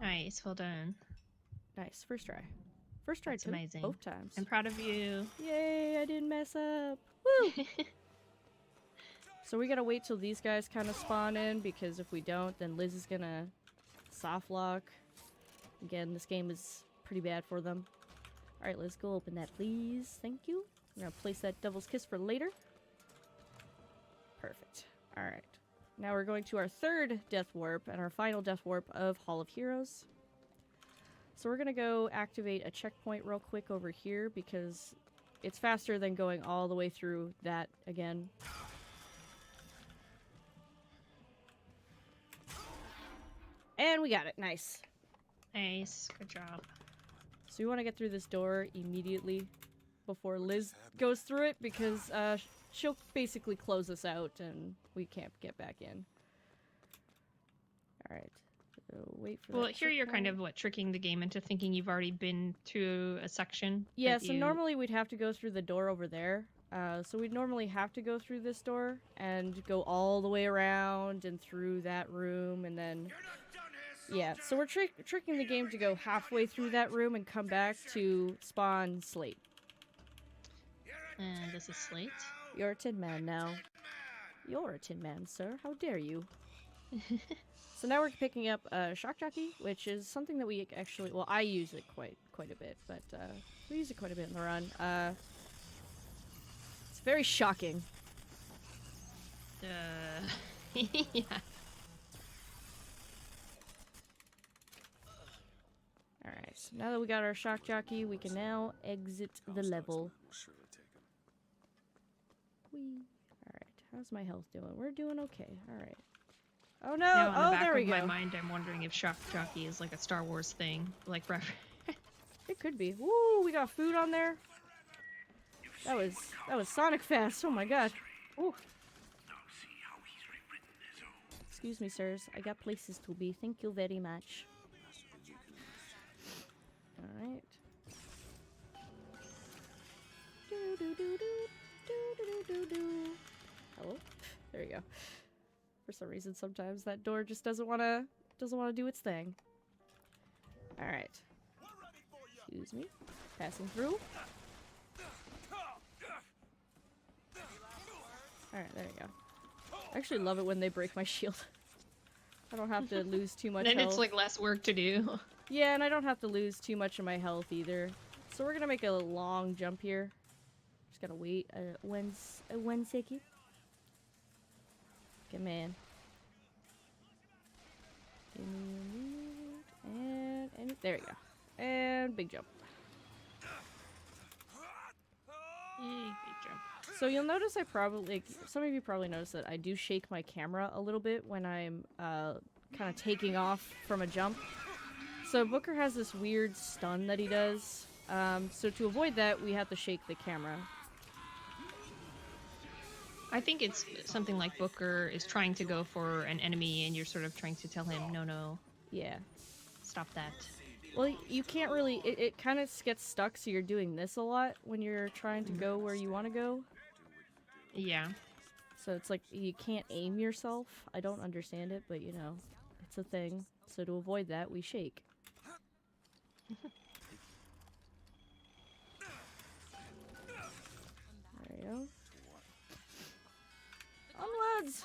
Nice, well done. Nice, first try. First try That's too, amazing. both times. I'm proud of you. Yay, I didn't mess up. Woo! So we gotta wait till these guys kind of spawn in, because if we don't, then Liz is gonna soft lock. Again, this game is pretty bad for them. Alright, Liz, go open that, please. Thank you. I'm gonna place that Devil's Kiss for later. Perfect. Alright. Now we're going to our third Death Warp, and our final Death Warp of Hall of Heroes. So we're gonna go activate a checkpoint real quick over here, because it's faster than going all the way through that again. And we got it. Nice. Nice, good job. So we want to get through this door immediately before Liz goes through it, because she'll basically close us out and we can't get back in. Alright. So wait for Well, that here you're kind checkpoint. of tricking the game into thinking you've already been through a section. Yeah, that so you- normally we'd have to go through the door over there. So we'd normally have to go through this door and go all the way around and through that room, and then... Yeah, so we're tricking the game to go halfway through that room and come back to spawn Slate. And this is Slate. You're a Tin Man now. You're a Tin Man, sir. How dare you? So now we're picking up Shock Jockey, which is something that we actually... Well, I use it quite a bit, but we use it quite a bit in the run. It's very shocking. Yeah. Alright, so now that we got our Shock Jockey, we can now exit the level. Whee. Alright, how's my health doing? We're doing okay. Alright. Oh no! Now, on the Oh, back there we of my go. mind, I'm wondering if Shock Jockey is like a Star Wars thing, like It could be. Woo! We got food on there. That was Sonic fast. Oh my god. Ooh. Excuse me, sirs. I got places to be. Thank you very much. Alright. Hello? There you go. For some reason, sometimes that door just doesn't wanna do its thing. Alright. Excuse me. Passing through. Alright, there you go. I actually love it when they break my shield. I don't have to lose too much then health. it's like less work to do. Yeah, and I don't have to lose too much of my health either. So we're gonna make a long jump here. Just gotta wait one second. Come in. Give me a minute. And there we go. And big jump. Yay, big jump. So you'll notice I probably, like, some of you probably notice that I do shake my camera a little bit when I'm kind of taking off from a jump. So Booker has this weird stun that he does. So to avoid that, we have to shake the camera. I think it's something like Booker is trying to go for an enemy and you're sort of trying to tell him, no, Yeah. stop that. Well, you can't really, it kind of gets stuck, so you're doing this a lot when you're trying to go where you want to go. Yeah. So it's like, you can't aim yourself. I don't understand it, but you know, it's a thing. So to avoid that, we shake. There you go. Onwards!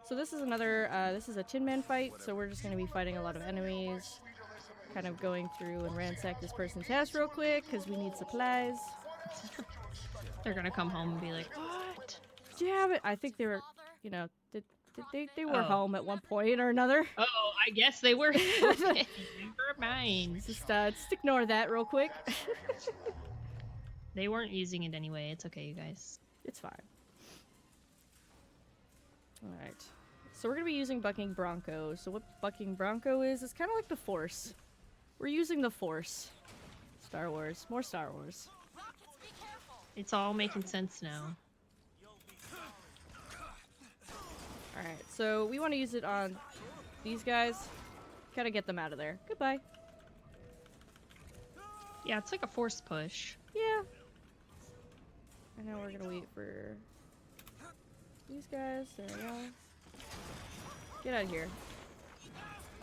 So this is another, this is a Tin Man fight, so we're just going to be fighting a lot of enemies. Kind of going through and ransack this person's house real quick, because we need supplies. They're gonna come home and be like, what? Damn it! I think they were, you know, they were Oh. home at one point or another. Oh, I guess they were. Okay, never mind. Just ignore that real quick. They weren't using it anyway. It's okay, you guys. It's fine. Alright. So we're going to be using Bucking Bronco. So what Bucking Bronco is kind of like the Force. We're using the Force. Star Wars. More Star Wars. It's all making sense now. Alright, so we want to use it on these guys. Gotta get them out of there. Goodbye. Yeah, it's like a forced push. Yeah. And now we're gonna wait for these guys. There we go. Get out of here.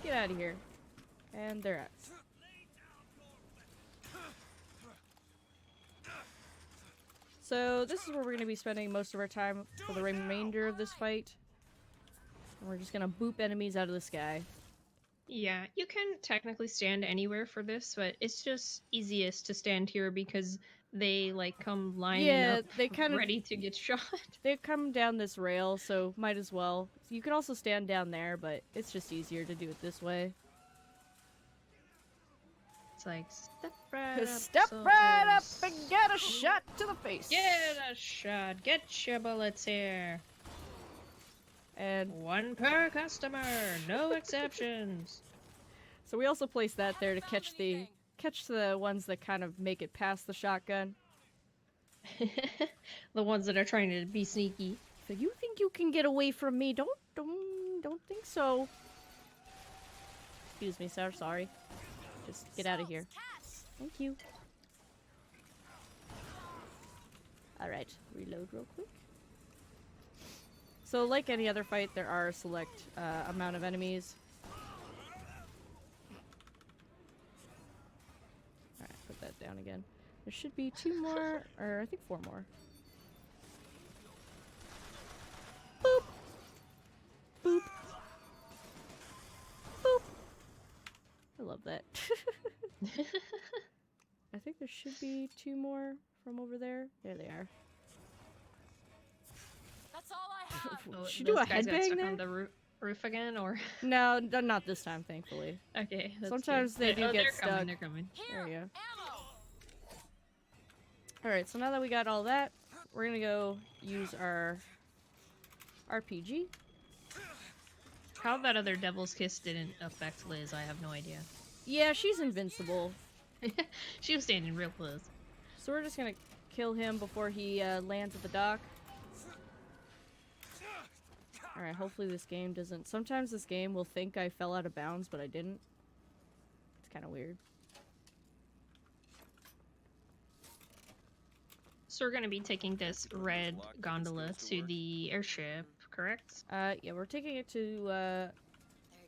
Get out of here. And they're out. So this is where we're gonna be spending most of our time for the remainder of this fight. And we're just gonna boop enemies out of the sky. Yeah, you can technically stand anywhere for this, but it's just easiest to stand here because they like come lining Yeah, up they kind of ready to get shot. they come down this rail, so might as well. You can also stand down there, but it's just easier to do it this way. It's like, step right up, Step right up soldiers. and get a shot to the face. Get a shot. Get your bullets here. And One per customer. No exceptions. so we also place that there to catch the ones that kind of make it past the shotgun. The ones that are trying to be sneaky. So you think you can get away from me? Don't think so. Excuse me, sir. Sorry. Just get out of here. Thank you. Alright, reload real quick. So like any other fight, there are a select amount of enemies. Alright, put that down again. There should be 2 more, or I think 4 more. Boop! Boop! Boop! I love that. I think there should be 2 more from over there. There they are. That's all I have. Oh, Should you do those a guys got headbang stuck there? on the roof again, or No, not this time, thankfully. okay. That's Sometimes good. they do Oh, get they're stuck. Coming, they're coming. There we go. Ammo. Alright, so now that we got all that, we're gonna go use our RPG. How that other Devil's Kiss didn't affect Liz, I have no idea. Yeah, she's invincible. She was standing real close. So we're just gonna kill him before he lands at the dock. Alright, hopefully this game doesn't... Sometimes this game will think I fell out of bounds, but I didn't. It's kind of weird. So we're gonna be taking this red gondola to the airship, correct? Yeah, we're taking it to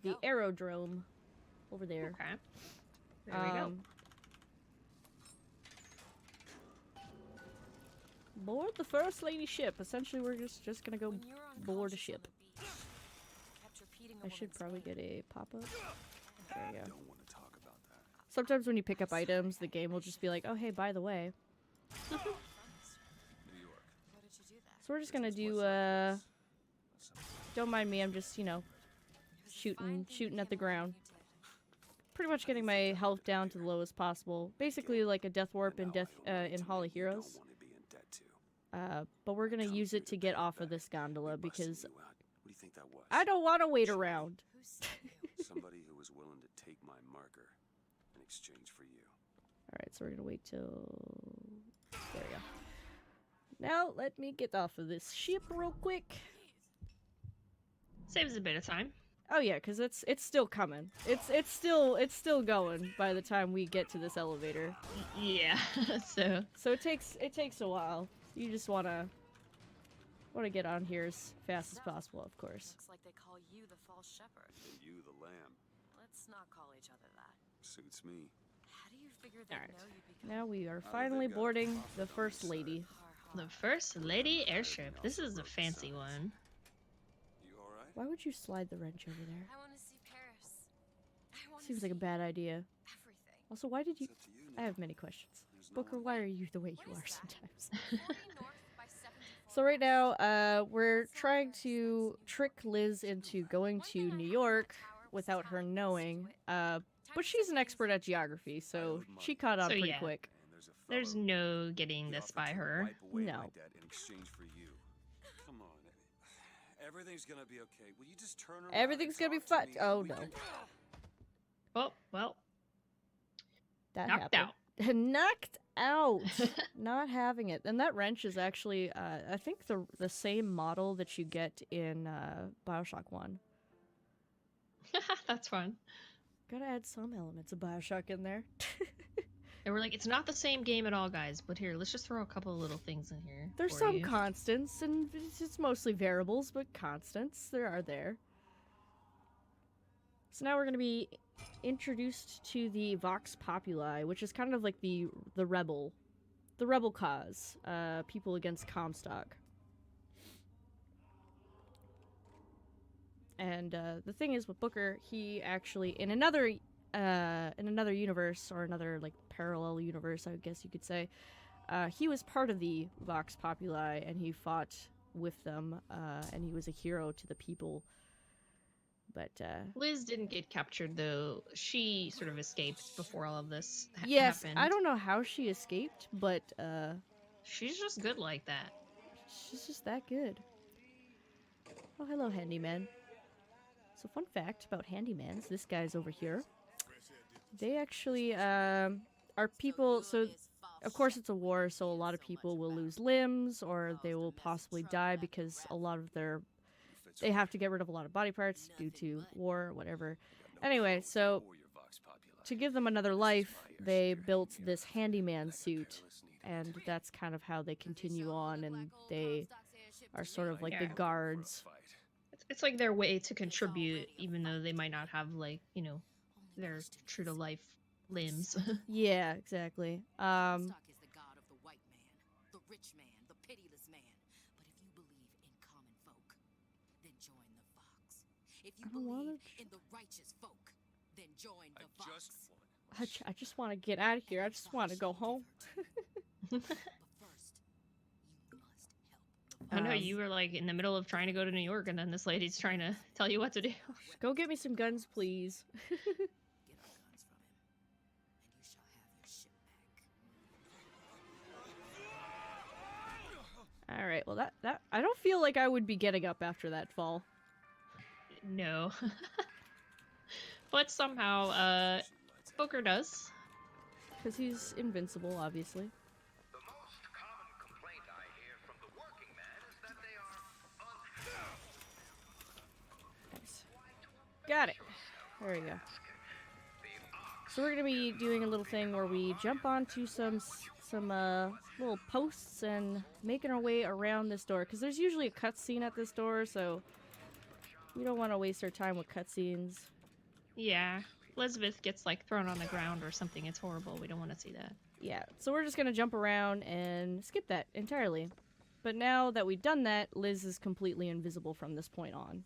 the aerodrome over there. Okay. There we go. Board the First Lady ship. Essentially, we're just gonna go board a ship. I should probably get a pop-up. There you go. Don't want to talk about that. Sometimes when you pick up items, the game will just be like, oh, hey, by the way. New York. So we're just gonna do, don't mind me, I'm just, you know, shooting at the ground. Pretty much getting my health down to the lowest possible. Basically like a death warp in Hall of Heroes. Don't wanna be in debt to. But we're gonna Come use here it to to get pay off of back. this gondola We busted because you out. What do you think that was? I don't want to wait around. Somebody who was willing to take my marker in exchange for you. Alright, so we're gonna wait till... There we go. Now, let me get off of this ship real quick. Saves a bit of time. Oh yeah, because it's still coming. It's still going by the time we get to this elevator. Yeah, so... So it takes a while. You just wanna get on here as fast as possible, of course. Looks like they call you the false shepherd. And you, the lamb. Let's not call each other that. Suits me. How do you figure they Alright. know you'd become Now we are they've finally got a boarding profit the on First this, Lady. The First Lady airship. This is a fancy one. You alright? Why would you slide the wrench over there? I want to see Paris. I want Seems like a bad idea. everything. Also, why did you... It's up to you I now. have many questions. There's no Booker, one- why are you the way you What are is that? sometimes? 40 north by 74 So right now, west. we're trying to trick Liz into going to New York without her knowing. But she's an expert at geography, so she caught on So, pretty yeah. quick. And there's a There's fellow no getting who this offered by to her. wipe away my No. debt in exchange for you. Come on. Everything's gonna be okay. Will you just turn around? Everything's and gonna be talk to fun. me? Oh, We no. can- Oh, well, That knocked happened. Knocked out. Not having it. And that wrench is actually, I think the same model that you get in Bioshock 1. That's fun. Gotta add some elements of Bioshock in there. And we're like, it's not the same game at all, guys, but here, let's just throw a couple of little things in here. There's for some you. constants, and it's mostly variables, but constants there are there. So now we're going to be introduced to the Vox Populi, which is kind of like the rebel cause, people against Comstock. And the thing is with Booker, he actually in another universe or another like parallel universe, I guess you could say, he was part of the Vox Populi and he fought with them, and he was a hero to the people. But Liz didn't get captured, though. She sort of escaped before all of this yes, happened. I don't know how she escaped, but She's just good like that. she's just that good. Oh, hello, handyman. So, fun fact about handymans, this guy's over here. They actually are people, so of course it's a war, so a lot of people will lose limbs or they will possibly die because a lot of they have to get rid of a lot of body parts due to war or whatever. Anyway, so to give them another life, they built this handyman suit, and that's kind of how they continue on, and they are sort of like the Yeah. guards. It's like their way to contribute, even though they might not have, like, you know, their true to life limbs. Yeah, exactly. Comstock is the god of the white man, the rich man, the pitiless man. But if you believe in common folk, then join the Vox. If you I don't wanna believe in the righteous folk, then join the I Vox. just want. I just want to get out of here. I just want to go home. But first, you must help the I know Um, you were like in the middle of trying to go to New York, and then this lady's trying to tell you what to do. Go get me some guns, please. Get our guns from him, and you shall have your ship back. All right. Well, that I don't feel like I would be getting up after that fall. No. But somehow, Booker does. Because he's invincible, obviously. The most common complaint I hear from the working man is that they are Nice. Got it. There we go. So we're gonna be doing a little thing where we jump onto some little posts and making our way around this door. Because there's usually a cutscene at this door, so we don't want to waste our time with cutscenes. Yeah. Elizabeth gets like thrown on the ground or something. It's horrible. We don't want to see that. Yeah, so we're just gonna jump around and skip that entirely. But now that we've done that, Liz is completely invisible from this point on.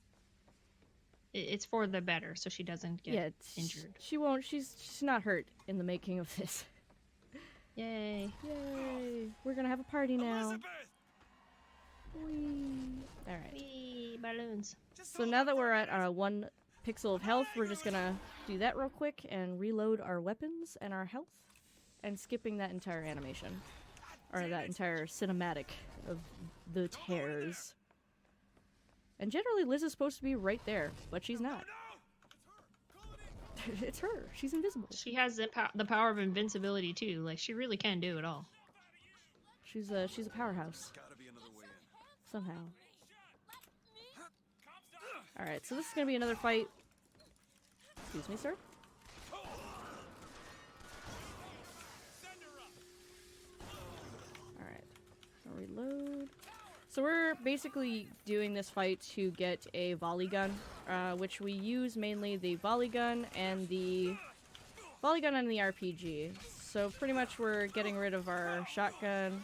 it's for the better, so she doesn't get injured. She won't. She's not hurt in the making of this. Yay! Yay! We're gonna have a party now. Elizabeth! Whee! All right. Whee, balloons. So now that we're at 1 pixel of health, we're just gonna do that real quick and reload our weapons and our health, and skipping that entire animation, or that entire cinematic of the tears. And generally, Liz is supposed to be right there, but she's not. It's her. She's invisible. She has the power of invincibility too. Like she really can do it all. She's a powerhouse. Gotta be another way in. Somehow. Alright, so this is gonna be another fight. Excuse me, sir. Alright. Reload. So we're basically doing this fight to get a volley gun, which we use mainly the volley gun and the RPG. So pretty much we're getting rid of our shotgun.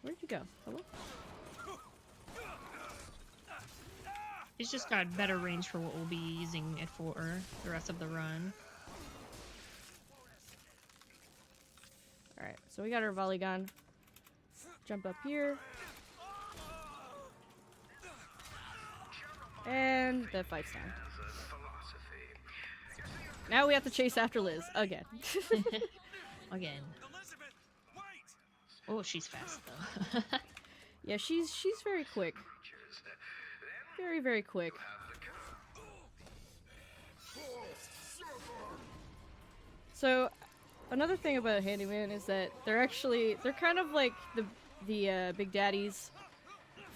Where'd you go? Hello? It's just got better range for what we'll be using it for the rest of the run. Alright, so we got our volley gun. Jump up here. And the fight's done. Now we have to chase after Liz again. Again. Elizabeth, wait! Oh, she's fast though. Yeah, she's very quick. Very, very quick. So, another thing about Handyman is that they're kind of like the Big Daddies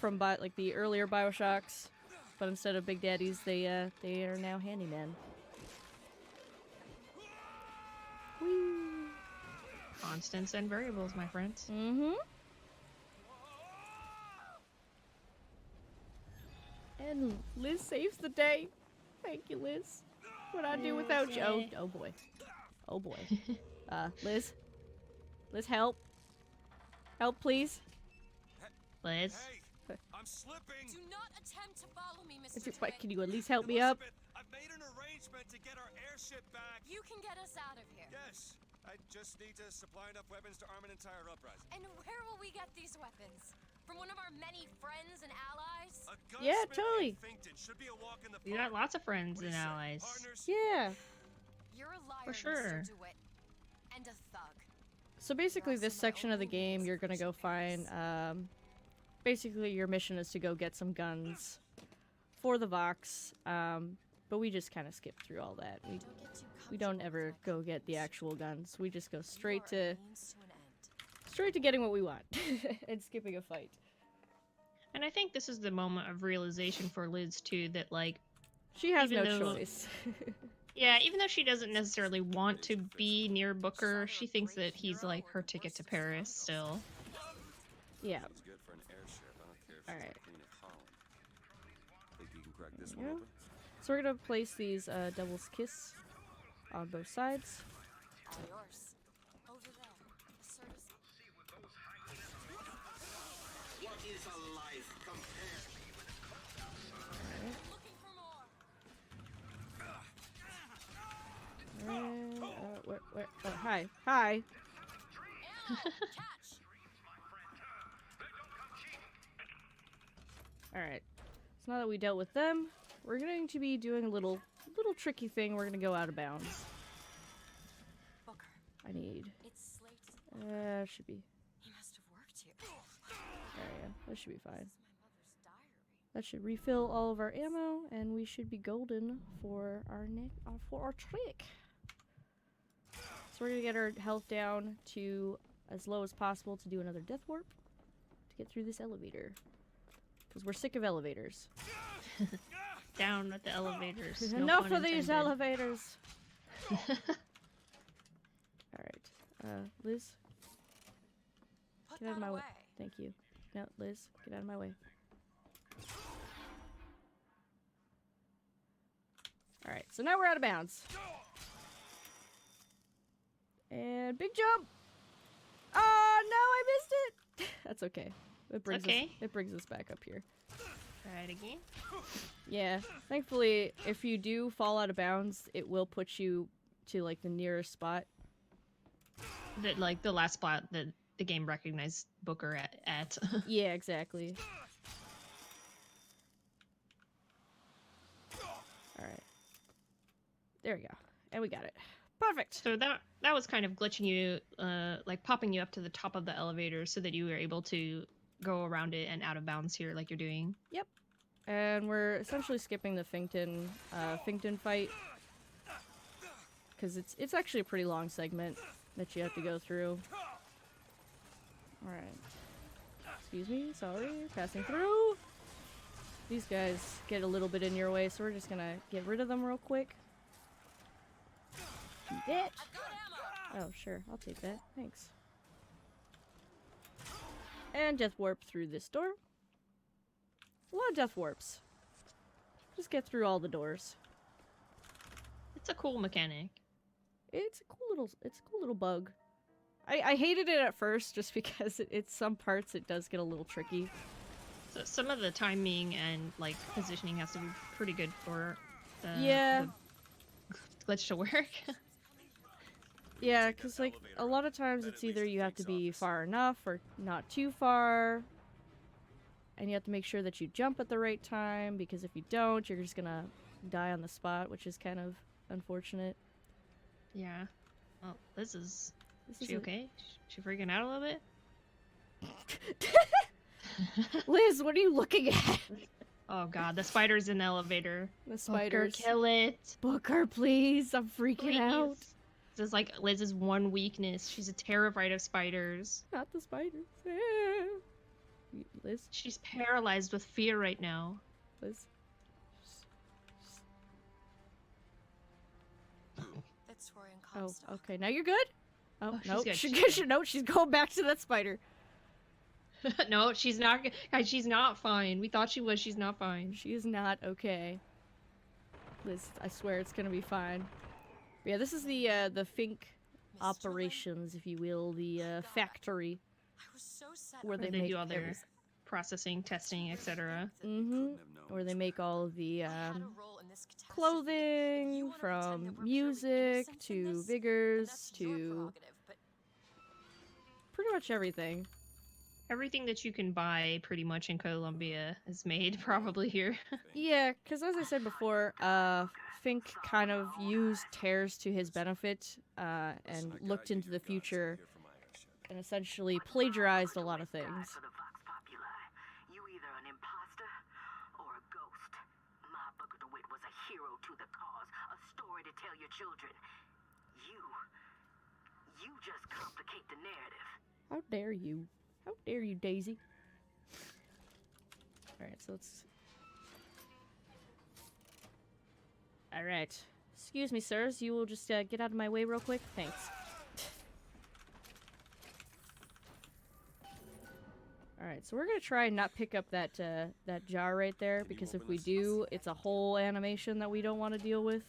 from the earlier Bioshocks. But instead of Big Daddies, they are now Handyman. Whee! Constants and variables, my friends. Mm-hmm. And Liz saves the day. Thank you, Liz. What I do without you? Oh boy. Oh boy. Liz. Liz, help. Help, please. Liz. Hey, I'm slipping. Do not attempt to follow me, Mr. Can you at least help me up? Elizabeth, I've made an arrangement to get our airship back. You can get us out of here. Yes, I just need to supply enough weapons to arm an entire uprising. And where will we get these weapons? From one of our many friends and allies? A Yeah, gunsmith totally. in Finkton should be a walk in the We park. got lots of friends What do and you say, allies. partners? Yeah. You're a liar, For sure. Mr. DeWitt. And a thug. So basically, this section of the game, you're gonna go find. Basically, your mission is to go get some guns for the Vox. But we just kind of skip through all that. We don't ever go get the actual guns. We just go straight to getting what we want and skipping a fight. And I think this is the moment of realization for Liz too, that like She has no even though- choice. yeah, even though she doesn't necessarily want to be near Booker, she thinks that he's like her ticket to Paris still. Yeah. Sounds good for an airship. I don't care if All she's right. the Queen of Holland. Think you can crack this Yeah. one open? So we're gonna place these Devil's Kiss on both sides. All yours. Over there. Sir, What is a life compared looking for more. And, where? Oh, hi. Hi. Ammo, catch. Alright. So now that we dealt with them, we're going to be doing a little tricky thing. We're gonna go out of bounds. Booker, I need... it's Slate. should be... He must have worked here. There we go. That should be fine. My mother's diary. That should refill all of our ammo, and we should be golden for our trick. So we're gonna get our health down to as low as possible to do another death warp to get through this elevator. Because we're sick of elevators. Down with the elevators. No Enough pun of these intended. elevators! Alright. Liz, Put get out of that my way. away. Thank you. No, Liz, get out of my way. Alright, so now we're out of bounds. And big jump! Oh no, I missed it! That's okay. It brings okay. us back up here. Try it again. Yeah, thankfully, if you do fall out of bounds, it will put you to, like, the nearest spot. Like the last spot that the game recognized Booker at. Yeah, exactly. Alright. There we go. And we got it. Perfect! So that was kind of glitching you, like popping you up to the top of the elevator so that you were able to go around it and out of bounds here like you're doing. Yep. And we're essentially skipping the Finkton fight. Because it's actually a pretty long segment that you have to go through. Alright. Excuse me, sorry, passing through. These guys get a little bit in your way, so we're just gonna get rid of them real quick. Bitch! Oh, sure, I'll take that. Thanks. And death warp through this door. A lot of death warps. Just get through all the doors. It's a cool mechanic. It's a cool little bug. I hated it at first just because it's some parts it does get a little tricky. So some of the timing and like positioning has to be pretty good for Yeah. the glitch to work. Yeah, because like a lot of times it's either you have to be far enough or not too far. And you have to make sure that you jump at the right time, because if you don't, you're just gonna die on the spot, which is kind of unfortunate. Yeah. Well, is she isn't- okay? She freaking out a little bit? Liz, what are you looking at? Oh god, the spider's in the elevator. The spiders. Booker, kill it. Booker, please. I'm freaking out. This is like Liz's one weakness. She's terrified of spiders. Not the spiders. Liz? She's paralyzed with fear right now. Liz? That's Roy and Oh, Comstock. okay. Now you're good? Oh, she's no. good, She's going back to that spider. No, she's not. Guys, she's not fine. We thought she was. She's not fine. She is not okay. Liz, I swear it's gonna be fine. But yeah, this is the Fink operations, if you will, the factory I was so sad. where Where they they make do all their everything. processing, testing, etc. Where they make all of the I had a role in this catastrophe. If you clothing, wanna pretend from that we're purely music innocent in to this, then vigors that's your to prerogative, but pretty much everything. Everything that you can buy pretty much in Colombia is made probably here. Yeah, because as I said before, Fink kind of used tears to his benefit and looked into the future and essentially plagiarized a lot of things. For the Vox Populi, you either an imposter or a ghost. My Booker DeWitt was a hero to the cause, a story to tell your children. You just complicate the narrative. How dare you? How dare you, Daisy? Alright, so let's... Alright. Excuse me, sirs. You will just get out of my way real quick? Thanks. Alright, so we're gonna try and not pick up that that jar right there, because if we do, it's a whole animation that we don't want to deal with.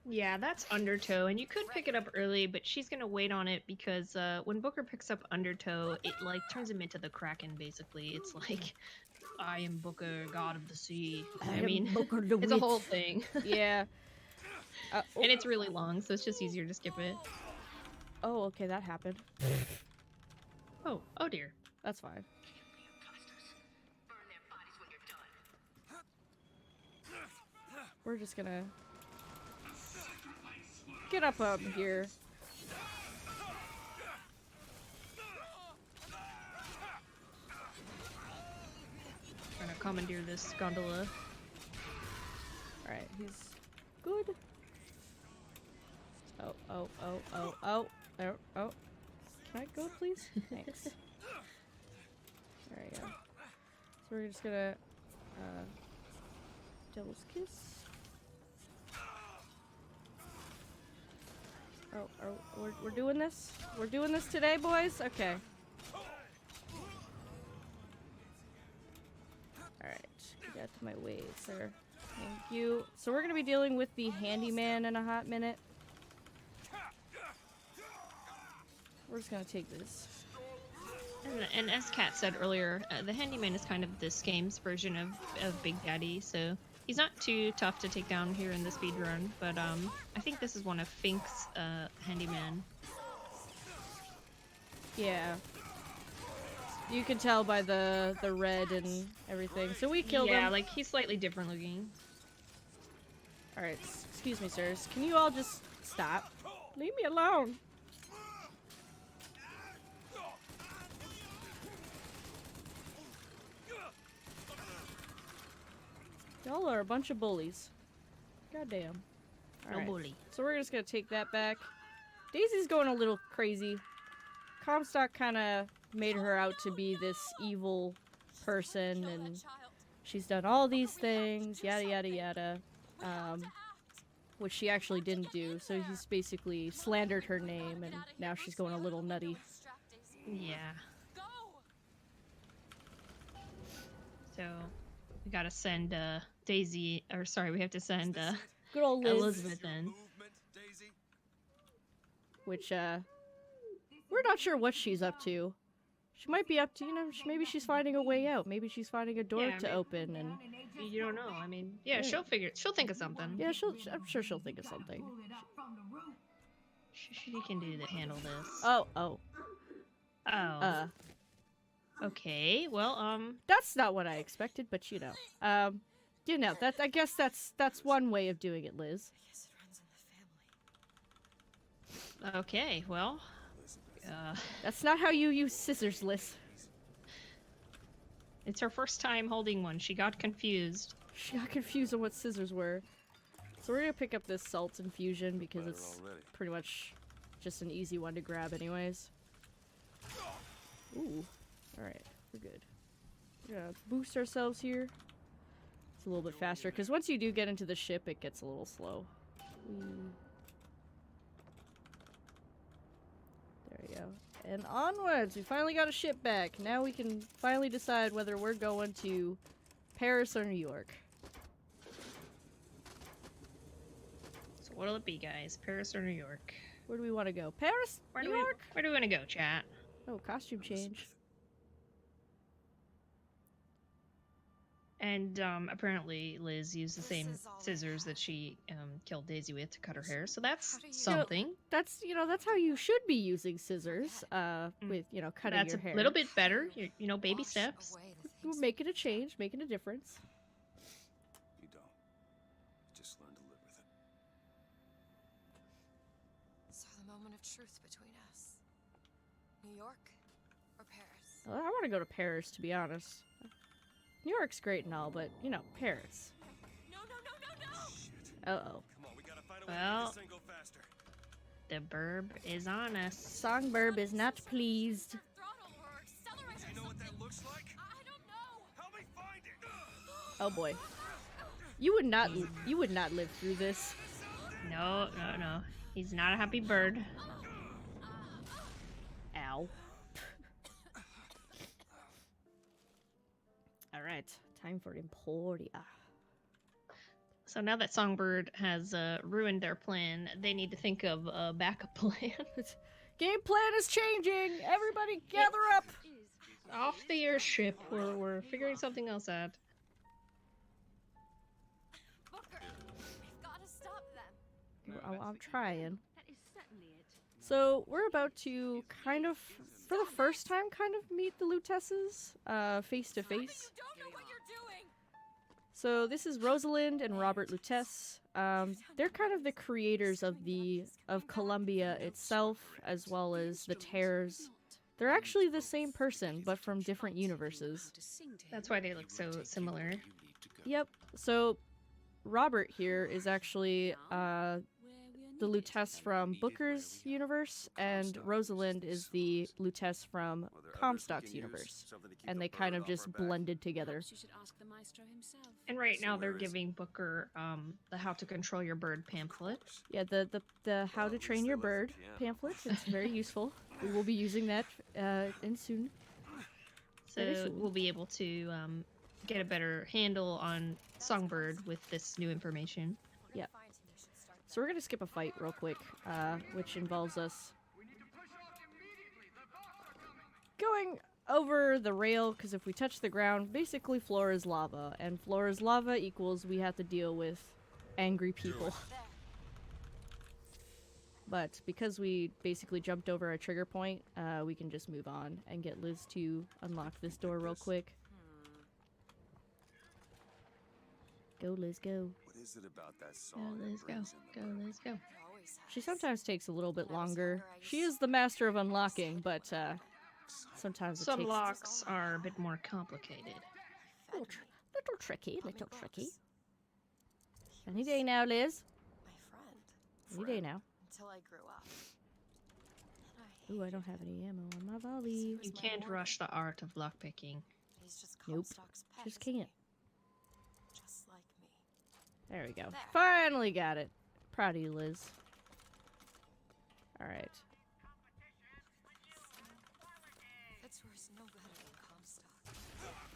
Yeah, that's Undertow, and you could pick it up early, but she's gonna wait on it because when Booker picks up Undertow, it like turns him into the Kraken. Basically, it's like, I am Booker, god of the sea. I mean, Booker it's a whole thing, Yeah. and it's really long, so it's just easier to skip it. Oh, okay, that happened. Oh dear. That's fine. We're just gonna get up here. Trying to commandeer this gondola. Alright, he's good. Oh. There, oh. Can I go, please? Thanks. There you go. So we're just gonna, Devil's Kiss. Oh, we're doing this? We're doing this today, boys? Okay. Alright, get out of my way, sir. Thank you. So we're gonna be dealing with the handyman in a hot minute. We're just gonna take this. And as Kat said earlier, the handyman is kind of this game's version of Big Daddy, so he's not too tough to take down here in the speedrun, but I think this is one of Fink's handyman. Yeah. You can tell by the red and everything. So we killed him. Yeah, like he's slightly different looking. Alright, excuse me, sirs. Can you all just stop? Leave me alone. Y'all are a bunch of bullies. Goddamn. No bully. So we're just gonna take that back. Daisy's going a little crazy. Comstock kind of made her out to be this evil person, and she's done all these things, yada yada yada, which she actually didn't do. So he's basically slandered her name, and now she's going a little nutty. Yeah. So we gotta send Daisy, or sorry, we have to send good old Liz. Elizabeth in. Which we're not sure what she's up to. She might be up to, you know, maybe she's finding a way out. Maybe she's finding a door to open, and you don't know. I mean, yeah, she'll think of something. Yeah, I'm sure she'll think of something. She can handle this. Oh. Okay, well, that's not what I expected, but you know, that I guess that's one way of doing it, Liz. Okay, well, that's not how you use scissors, Liz. It's her first time holding one. She got confused. She got confused on what scissors were. So we're gonna pick up this salt infusion because it's pretty much just an easy one to grab anyways. Ooh. Alright, we're good. We're gonna boost ourselves here. It's a little bit faster, because once you do get into the ship, it gets a little slow. There we go. And onwards! We finally got a ship back. Now we can finally decide whether we're going to Paris or New York. So what'll it be, guys? Paris or New York? Where do we want to go? Paris? New York? Where do we want to go, chat? Oh, costume change. And apparently Liz used the same scissors that she killed Daisy with to cut her hair, so that's something. That's how you should be using scissors with, cutting your hair. That's a little bit better, baby steps. We're making a change, making a difference. You don't. Just learn to live with it. So the moment of truth between us. New York or Paris? I want to go to Paris, to be honest. New York's great and all, but, Paris. No. Uh-oh. Well, the burb is on us. Songbird is not pleased. Do you know what that looks like? I don't know. Help me find it. Oh boy. You would not live through this. No. He's not a happy bird. Ow. Alright, time for Emporia. So now that Songbird has ruined their plan, they need to think of a backup plan. Game plan is changing! Everybody gather up! Off the airship, we're figuring something else out. Booker, we've got to stop them. I'm trying. That is certainly it. So, we're about to kind of, for the first time, meet the Lutesses, face to face. You don't know what you're doing. So, this is Rosalind and Robert Lutece. They're kind of the creators of Columbia itself, as well as the Terrors. They're actually the same person, but from different universes. That's why they look so similar. Yep. So, Robert here is actually, the Lutece from Booker's universe, and Rosalind is the Lutece from Comstock's universe. And they kind of just blended together. You should ask the maestro himself. And right now they're giving Booker the How to Control Your Bird pamphlet. Yeah, the How to Train Your Bird pamphlet. It's very useful. We will be using that in soon. So we'll be able to get a better handle on Songbird with this new information. Yeah. So we're going to skip a fight real quick, which involves us going over the rail, because if we touch the ground, basically floor is lava, and floor is lava equals we have to deal with angry people. But because we basically jumped over a trigger point, we can just move on and get Liz to unlock this door real quick. Go, Liz, go. What is it about that Go, song? Liz, go. Go, Liz, go. She sometimes takes a little bit longer. She is the master of unlocking, but sometimes it Some takes locks are a bit more complicated. little tricky, little tricky. Any day now, Liz. My Any day now. Until I grew up. Ooh, I don't have any ammo on my volley. You can't rush the art of lockpicking. He's just Nope. Comstock's pet, Just isn't can't. he? Just like me. There we go. There. Finally got it. Proud of you, Liz. Alright. Fitzroy's no better than Comstock.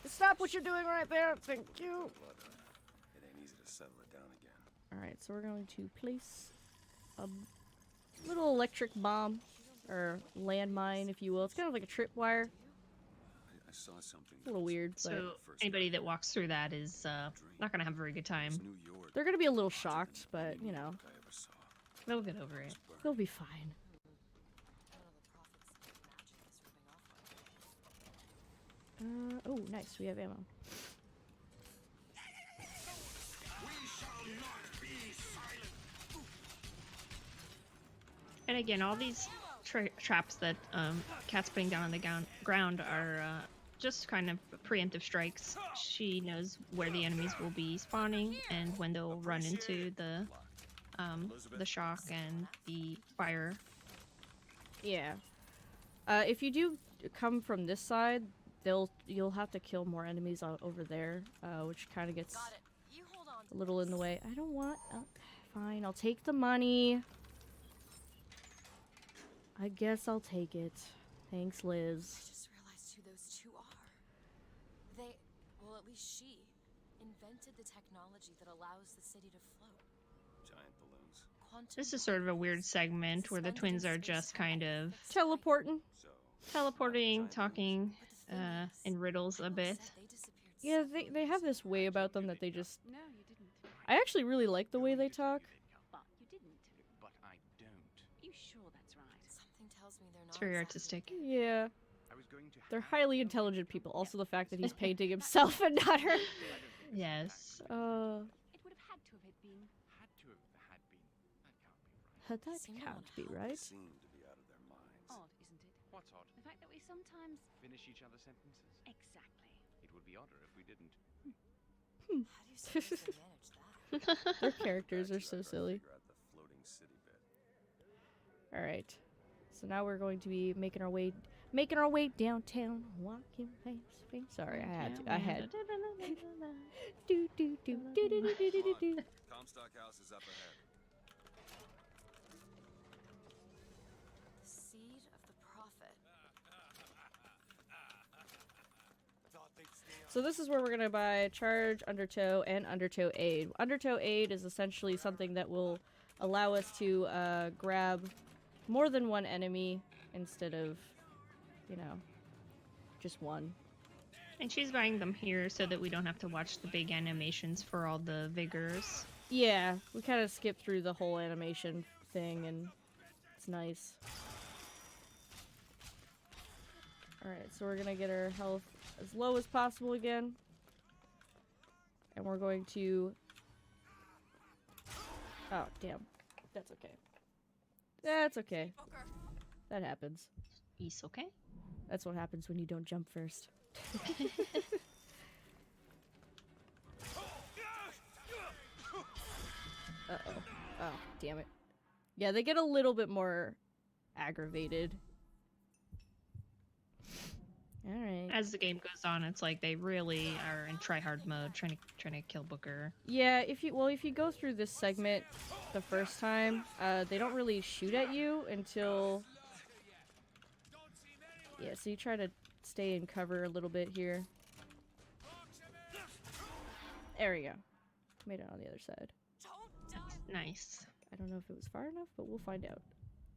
Stop what you're doing right there. Thank you. It ain't easy to settle it down again. Alright, so we're going to place a little electric bomb, or landmine, if you will. It's kind of like a tripwire. I saw something. A little weird, but So anybody that walks through that is not gonna have a very good time. New York. they're gonna be a little shocked, but you know, I ever saw. They'll get over it. they'll be fine. None of the prophets think magic is rubbing off on me. Oh, nice. We have ammo. And again, all these traps that Kat's putting down on the ground are just kind of preemptive strikes. She knows where the enemies will be spawning and when they'll run into the shock and the fire. Yeah. If you do come from this side, you'll have to kill more enemies over there, which kind of gets Got it. You hold on. a little in the way. I don't want. Oh, fine, I'll take the money. I guess I'll take it. Thanks, I Liz. just realized who those two are. They, well, at least she, invented the technology that allows the city to float. Giant balloons. Quantum This is sort of a weird segment where the twins are just kind of Teleporting. So. teleporting, talking in riddles a bit. Yeah, they have this way about them that they just. No, you didn't. I actually really like the way they talk. But you didn't. But I don't. You sure that's right? Something tells me they're not. It's very exactly artistic. Yeah, I was going to. they're highly intelligent people. Also, the fact that he's painting himself and not her. Yes. It would have had to have been. Had to have had been. That can't be right. That can't be right. They seem to be out of their minds. Odd, isn't it? What's odd? The fact that we sometimes. Finish each other's sentences. Exactly. It would be odder if we didn't. How do you suppose they manage that? Their characters are so silly. Figure out the floating city bit. All right, so now we're going to be making our way downtown, walking fast. Sorry, I had. Do do do do do do do do do. Comstock House is up ahead. The seed of the prophet. So this is where we're gonna buy charge, undertow, and undertow aid. Undertow aid is essentially something that will allow us to grab more than one enemy instead of, you know, just one. And she's buying them here so that we don't have to watch the big animations for all the vigors. Yeah, we kind of skip through the whole animation thing, and it's nice. Alright, so we're gonna get our health as low as possible again. And we're going to... Oh, damn. That's okay. That's okay. That happens. Is okay? That's what happens when you don't jump first. Uh-oh. Oh, damn it. Yeah, they get a little bit more aggravated. Alright. As the game goes on, it's like they really are in try-hard mode, trying to kill Booker. Yeah, if you go through this segment the first time, they don't really shoot at you until... Yeah, so you try to stay in cover a little bit here. There we go. Made it on the other side. Nice. I don't know if it was far enough, but we'll find out.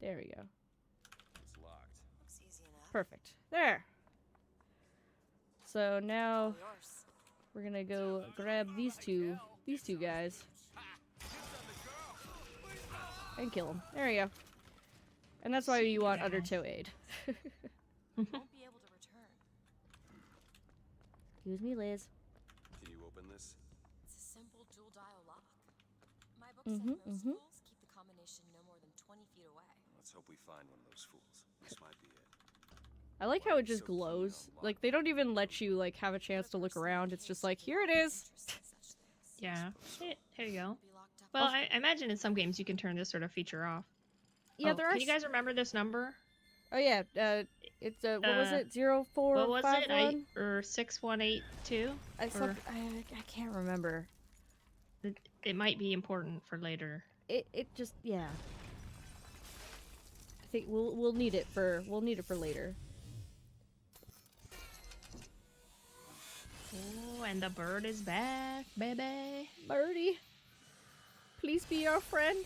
There we go. It's locked. Looks easy enough. Perfect. There. So now All yours. we're gonna go grab these two guys and kill them. There you go. And that's why you want Undertow aid. Won't be able to return. Excuse me, Liz. Can you open this? It's a simple dual dial lock. My book said most fools keep the combination no more than 20 feet away. Let's hope we find one of those fools. This might be it. I like how it just glows. Like, they don't even let you, like, have a chance to look around. It's just like, here it is! Yeah. Here you go. Well, I imagine in some games you can turn this sort of feature off. Yeah, Oh, there are... Can you guys remember this number? Oh, yeah. It's, what was it? 0451? What was it? Or 6182? I can't remember. It might be important for later. It just, yeah. I think we'll need it for later. Oh, and the bird is back, baby. Birdie, please be our friend.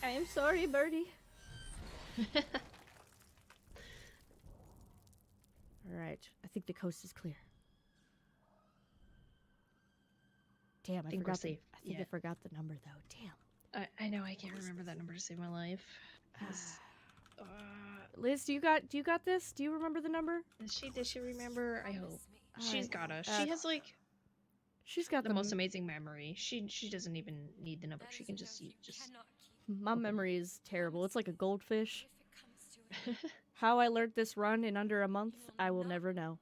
I am sorry, Birdie. Alright, I think the coast is clear. Damn, I forgot the, I think I forgot the number though. Damn. I know I can't remember that number to save my life. Liz, do you got this? Do you remember the number? Did she remember? I hope. She's got us. Uh, She has like she's got the most amazing memory. She doesn't even need the number. She can just My memory is terrible. It's like a goldfish. How I learned this run in under a month, I will never know.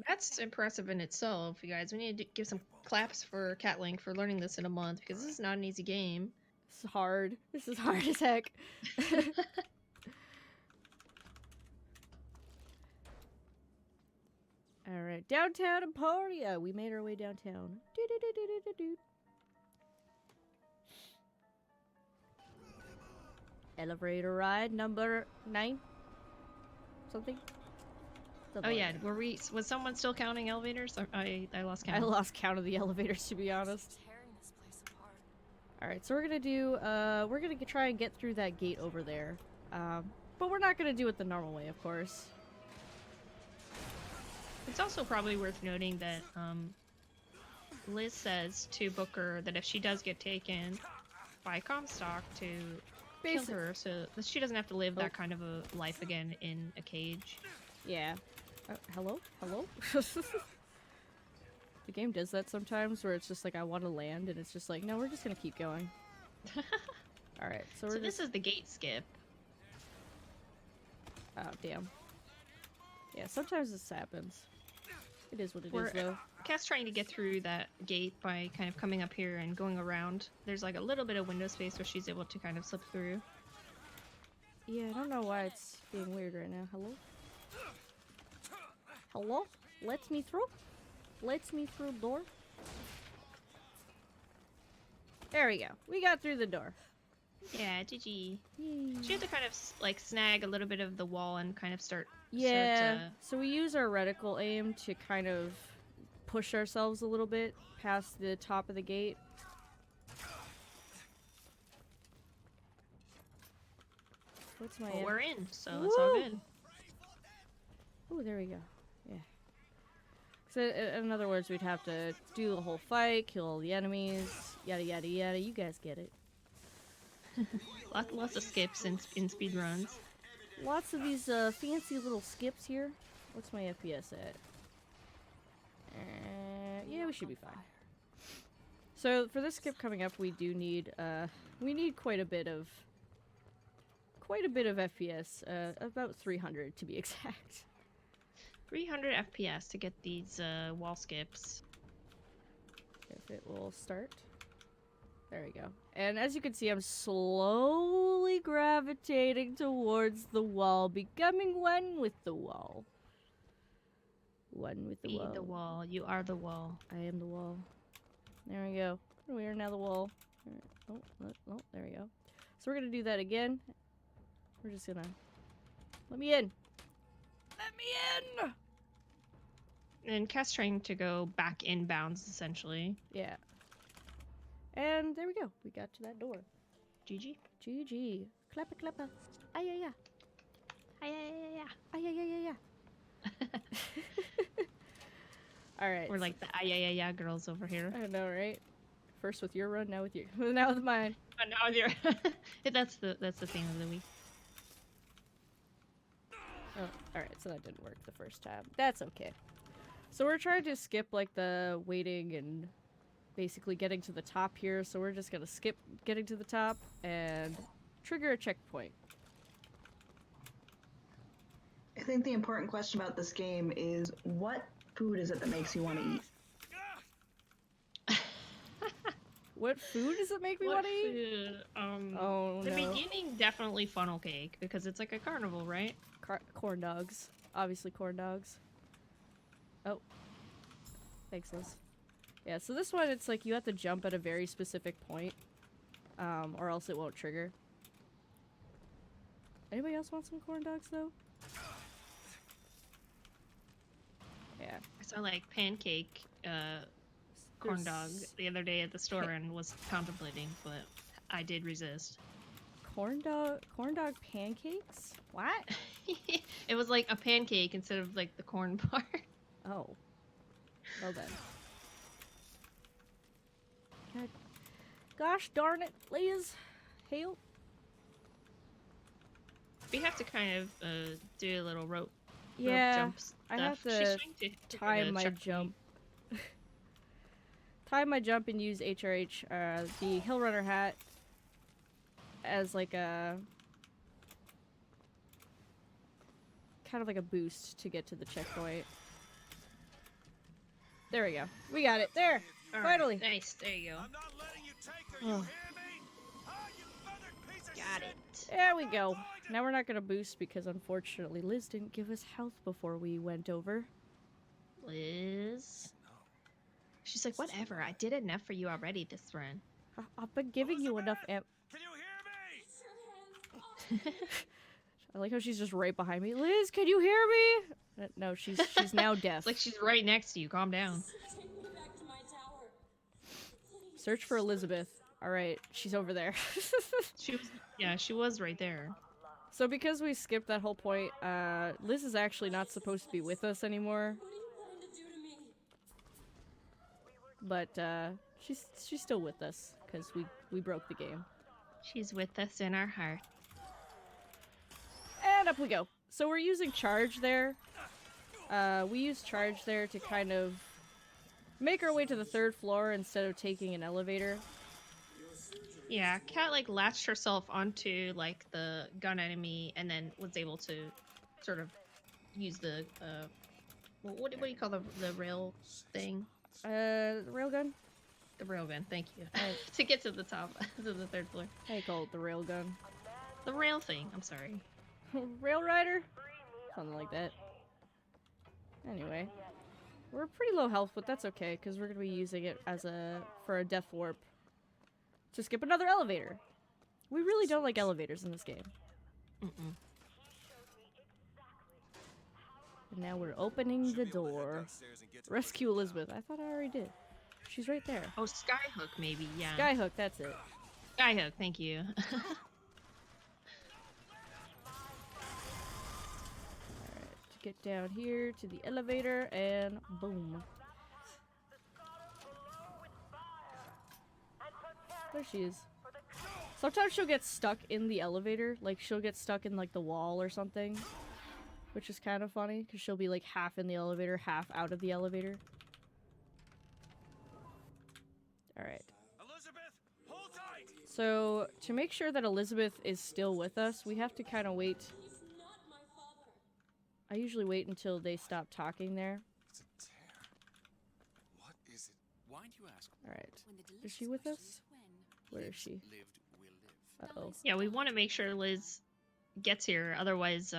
That's impressive in itself, you guys. We need to give some claps for KatLink for learning this in a month, because this is not an easy game. It's hard. This is hard as heck. Alright, downtown Emporia. We made our way downtown. Do-do-do-do-do-do. Elevator ride number 9. Something? Oh yeah, was someone still counting elevators? I lost count. I lost count of the elevators, to be honest. Alright, so we're gonna try and get through that gate over there. But we're not gonna do it the normal way, of course. It's also probably worth noting that Liz says to Booker that if she does get taken by Comstock to kill her, so that she doesn't have to live that kind of a life again in a cage. Yeah. Hello? Hello? The game does that sometimes where it's just like, I want to land, and it's just like, no, we're just gonna keep going. Alright, so this is the gate skip. Oh, damn. Yeah, sometimes this happens. It is what it is, though. Kat's trying to get through that gate by kind of coming up here and going around. There's like a little bit of window space where she's able to kind of slip through. Yeah, I don't know why it's being weird right now. Hello? Hello? Let me through? Let me through door? There we go. We got through the door. Yeah, GG. She had to kind of like snag a little bit of the wall and kind of start. So we use our reticle aim to kind of push ourselves a little bit past the top of the gate. What's my? Well, we're in, so it's all good. Oh, there we go. Yeah. So in other words, we'd have to do the whole fight, kill all the enemies, yada yada yada. You guys get it. Lots of skips in speedruns. Lots of these fancy little skips here. What's my FPS at? Yeah, we should be fine. So for this skip coming up, we do need quite a bit of FPS, about 300 to be exact. 300 FPS to get these wall skips. If it will start. There we go. And as you can see, I'm slowly gravitating towards the wall, becoming one with the wall. One with the wall. Be the wall. You are the wall. I am the wall. There we go. We are now the wall. Right. Oh, there we go. So we're gonna do that again. We're just gonna... Let me in! Let me in! And Kat's trying to go back inbounds, essentially. Yeah. And there we go. We got to that door. GG. GG. Clappa clappa. Ay, ay, ay. Yeah. All right. We're like the yeah girls over here. I know, right? First with your run, now with you. Now with mine. Now with your that's the theme of the week. Oh, alright, so that didn't work the first time. That's okay. So we're trying to skip, like, the waiting and basically getting to the top here, so we're just gonna skip getting to the top and trigger a checkpoint. I think the important question about this game is what food is it that makes you want to eat? What food does it make me want to eat? Oh, the no. beginning, definitely funnel cake, because it's like a carnival, right? Corn dogs. Obviously corn dogs. Oh. Thanks, Liz. Yeah, so this one, it's like you have to jump at a very specific point, or else it won't trigger. Anybody else want some corn dogs, though? Yeah. I saw, like, pancake, corn dog the other day at the store and was contemplating, but I did resist. Corn dog pancakes? What? It was like a pancake instead of like the corn part. Oh. Well then. God. Gosh darn it, Liz. Hail. We have to kind of do a little rope jump stuff. I have to time my jump. Time my jump and use HRH, the Hill Runner hat, as like a kind of like a boost to get to the checkpoint. There we go. We got it. There. Finally. Right. Nice. There you go. I'm not letting you take her, you hear me? Ah, you feathered piece of Got shit. it. There we go. Now we're not gonna boost because unfortunately Liz didn't give us health before we went over. Liz. She's like, whatever. I did enough for you already this run. I've been giving you enough amp. Can you hear me? I like how she's just right behind me. Liz, can you hear me? No, she's now deaf. It's like she's right next to you. Calm down. Search for Elizabeth. All right, she's over there. She was right there. So because we skipped that whole point, Liz is actually not supposed to be with us anymore. But she's still with us because we broke the game. She's with us in our heart. And up we go. So we're using charge there. We use charge there to kind of make our way to the 3rd floor instead of taking an elevator. Yeah, Kat like latched herself onto like the gun enemy and then was able to sort of use the what do you call the rail thing? The railgun? The railgun, thank you. To get to the top, to the 3rd floor. I call it the railgun. The rail thing, I'm sorry. Rail rider? Something like that. Anyway. We're pretty low health, but that's okay, because we're going to be using it as for a death warp. To skip another elevator. We really don't like elevators in this game. Mm-mm. And now we're opening the door. Rescue Elizabeth. I thought I already did. She's right there. Oh, Skyhook maybe, yeah. Skyhook, that's it. Skyhook, thank you. Alright, get down here to the elevator and boom. There she is. Sometimes she'll get stuck in the elevator. Like, she'll get stuck in, like, the wall or something. Which is kind of funny, because she'll be, like, half in the elevator, half out of the elevator. Alright. Elizabeth, hold tight. So, to make sure that Elizabeth is still with us, we have to kind of wait. I usually wait until they stop talking there. It's a tear. What is it? Why do you ask? Alright. Is she with us? Where is she? Lived will live. Uh-oh. Yeah, we want to make sure Liz gets here, otherwise,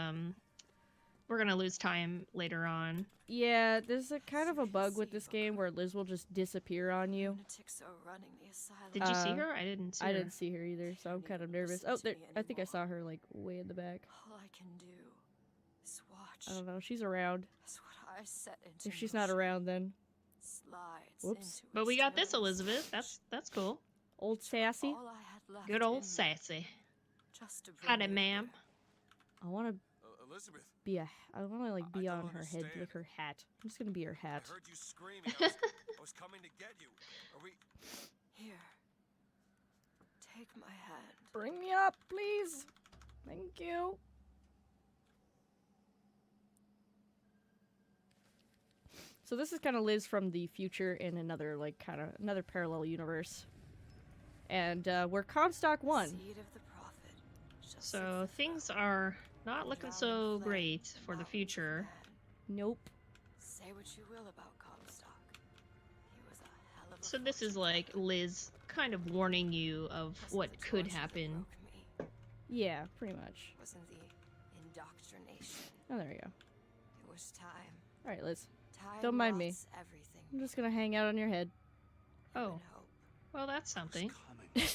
we're gonna lose time later on. Yeah, there's a kind of a bug with this game where Liz will just disappear on you. Lunatics are running the asylum. Did you see her? I didn't see her. I didn't see her either, so I'm kind of nervous. Oh, there, I think I saw her, like, way in the back. All I can do is watch. I don't know, she's around. That's what I set into If she's not around, then... Slides Whoops. into But we got this, its Elizabeth. That's cool. Old Sassy. all I had left Good old in me, sassy. just to bring Howdy, you ma'am. I want to... Elizabeth, I want to like I be don't on her head, understand. like her hat. I'm just gonna be her I hat. heard you screaming. I was coming to get you. Are we? Here. Take my hand. Bring me up, please. Thank you. So this is kind of Liz from the future in another like kind of another parallel universe, and we're Comstock 1. Seed of the prophet. shall So signify things are not looking valley so flame, great for the mountains of future. man. Nope. Say what you will about Comstock. He was a hell of a So this is fortune like teller. Liz kind of warning you of Wasn't what the could torture that happen. broke me. Yeah, pretty much. Wasn't the indoctrination. Oh, there we go. It was time. All right, Liz. Time Don't mind me. rots everything. I'm just gonna hang out on your head. Even Oh. hope. Well, that's something. Coming.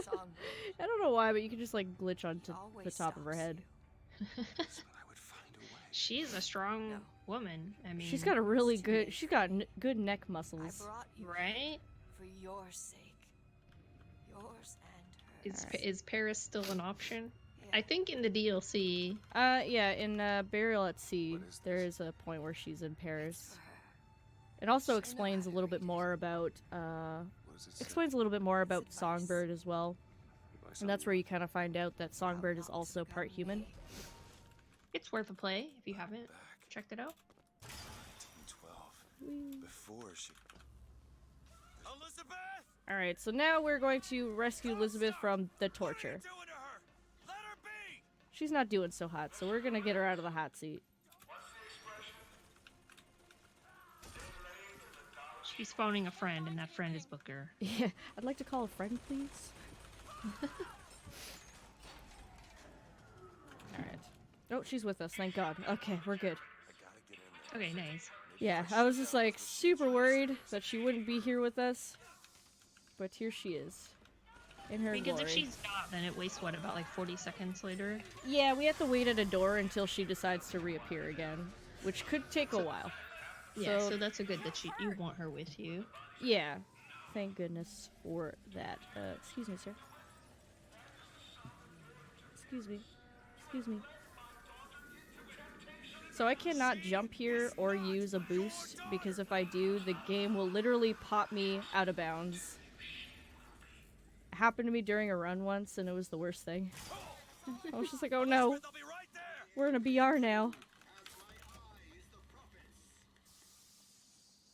Songbird. I don't know why, but you can just like glitch onto the always top of her stops head. you. Listen, I would find a way. She's a strong No. woman. I mean, She's got a really it's too good. late. She's got good neck I muscles. brought you right? for your sake. Yours and hers. Is Paris still an option? Yeah. I think in the DLC. Yeah, in Burial at Sea, What is there this? is a point where she's in It's Paris. for her. It also Should know explains how a to little bit read it. more about What does it say? explains a little bit more about advice. Songbird as well, Advice and on that's where what? you kind of find out that Songbird is Outlaws also forgotten part human. way. It's worth a play if you haven't Back. checked it out. 1912. Before she. Elizabeth! All right, so now we're going to rescue Elizabeth from the What are torture. you doing to her? Let her be! She's not doing so hot, so we're gonna get her out of the hot seat. She's phoning a friend, and that friend is Booker. Yeah, I'd like to call a friend, please. Alright. Oh, she's with us, thank God. Okay, we're good. I gotta get in there. Okay, nice. Yeah, I was just like super worried that she wouldn't be here with us. But here she is. In her Because if glory. she's not, then it wastes, what, about like 40 seconds later? Yeah, we have to wait at a door until she decides to reappear again. Which could take a while. Yeah, So- so that's a good that you want her with you. Yeah. Thank goodness for that. Excuse me, sir. Excuse me. Excuse me. So I cannot jump here or use a boost, because if I do, the game will literally pop me out of bounds. It happened to me during a run once, and it was the worst thing. I was just like, oh no, Elizabeth, I'll be right there! we're in a BR now.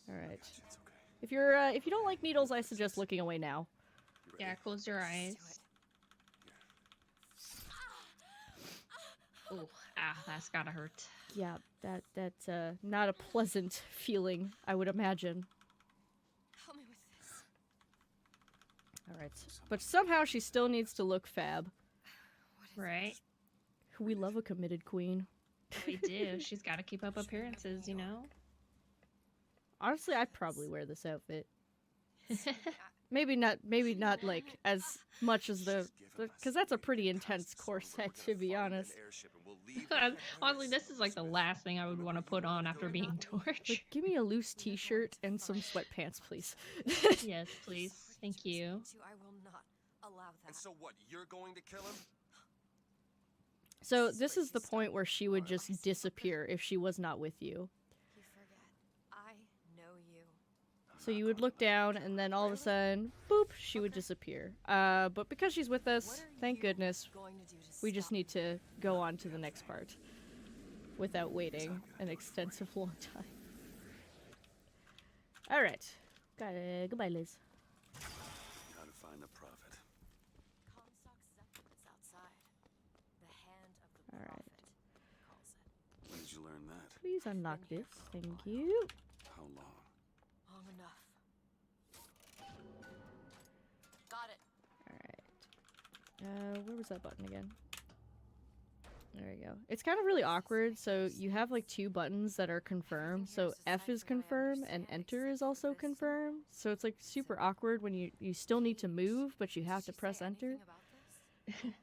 Alright. It's okay. If you don't like needles, I suggest looking away now. You ready? Yeah, close your eyes. Oh, that's gotta hurt. Yeah, that's not a pleasant feeling, I would imagine. Help me with this. Alright. But somehow she still needs to look fab. Right? We love a committed queen. We do. She's gotta keep up appearances, you know? Honestly, I'd probably wear this outfit. Maybe not like as much as because that's a pretty intense corset, to be honest. Honestly, this is like the last thing I would want to put on after being tortured. Like, give me a loose t-shirt and some sweatpants, please. Yes, please. Thank you. I will not allow that. And so what? You're going to kill him? So this is the point where she would just disappear if she was not with you. You forget. I know you. So you would look down, and then all of a sudden, boop, she would disappear. But because she's with us, thank goodness, Going to do to we just stop need to go on to the next part without waiting an extensive long time. All right, goodbye, Liz. How to find the prophet. Comstock's scepter is outside. The hand of the All right. prophet calls it. When did you learn that? Please unlock Been here this. for a Thank while. you. How long? Long enough. Got it. All right. Where was that button again? There we go. It's kind of really awkward. So you have like two buttons that are confirmed. So F is confirm and enter is also confirm. So it's like super awkward when you still need to move, but you have to press enter. Anything about this?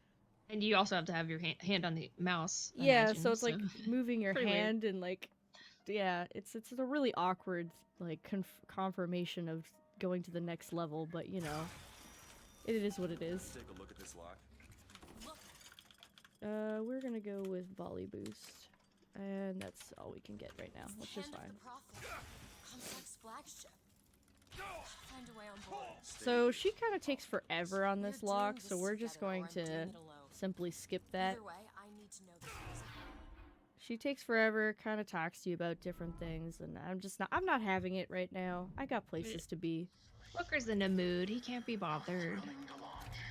And you also have to have your hand on the mouse. I Yeah, imagine, so it's like moving your Pretty weird. hand and like, yeah, it's a really awkward like confirmation of going to the next level, but you know, it is what it is. Take a look at this lock. We're gonna go with volley boost, and that's all we can get right now, which is Hand of fine. the Prophet. Comstock's flagship. Find a way on board. So she kind of takes forever on this We're lock, doing so this we're just together, going or I'm doing to it alone. simply skip that. Either way, I need to know the reason. She takes forever, kind of talks to you about different things, and I'm not having it right now. I got places to be. Booker's in a mood. He can't be bothered.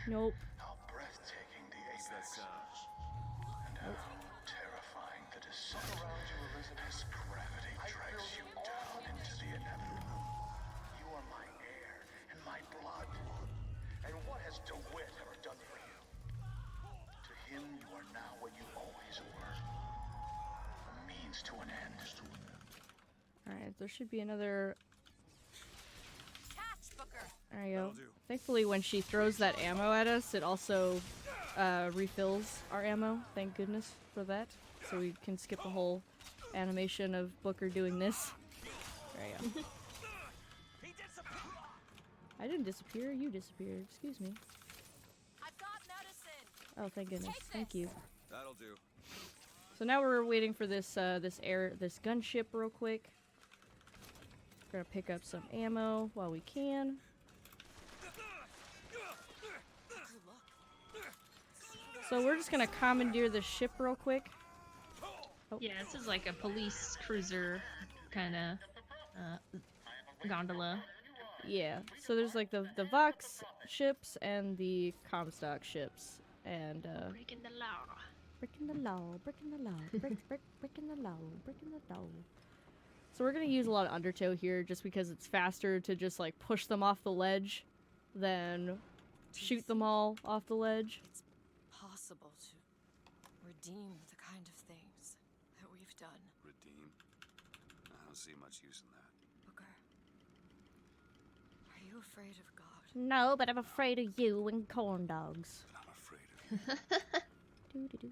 Nope. How breathtaking the What's that apex sound? is, and how terrifying the descent as gravity drags you down into the inevitable. You are my air and my blood. And what has DeWitt ever done for you? To him, you are now what you always were. A means to an end. Alright, there should be another. Catch, Booker. There you go. That'll do. Thankfully, when she throws that ammo at us, it also refills our ammo. Thank goodness for that. So we can skip the whole animation of Booker doing this. There you go. I didn't disappear, you disappeared. Excuse me. I've got medicine. Oh, thank goodness. Thank you. That'll do. So now we're waiting for this this gunship real quick. We're gonna pick up some ammo while we can. So we're just gonna commandeer the ship real quick. Oh. Yeah, this is like a police cruiser kind of gondola. Yeah, so there's like the Vox ships and the Comstock ships, and Breaking the law. breaking the law, breaking the law, breaking the law, breaking the law. So we're gonna use a lot of undertow here, just because it's faster to just like push them off the ledge than shoot them all off the ledge. It's possible to redeem the kind of things that we've done. Redeem? I don't see much use in that. Booker, are you afraid of God? No, but I'm afraid of you and corn dogs. I'm afraid of you.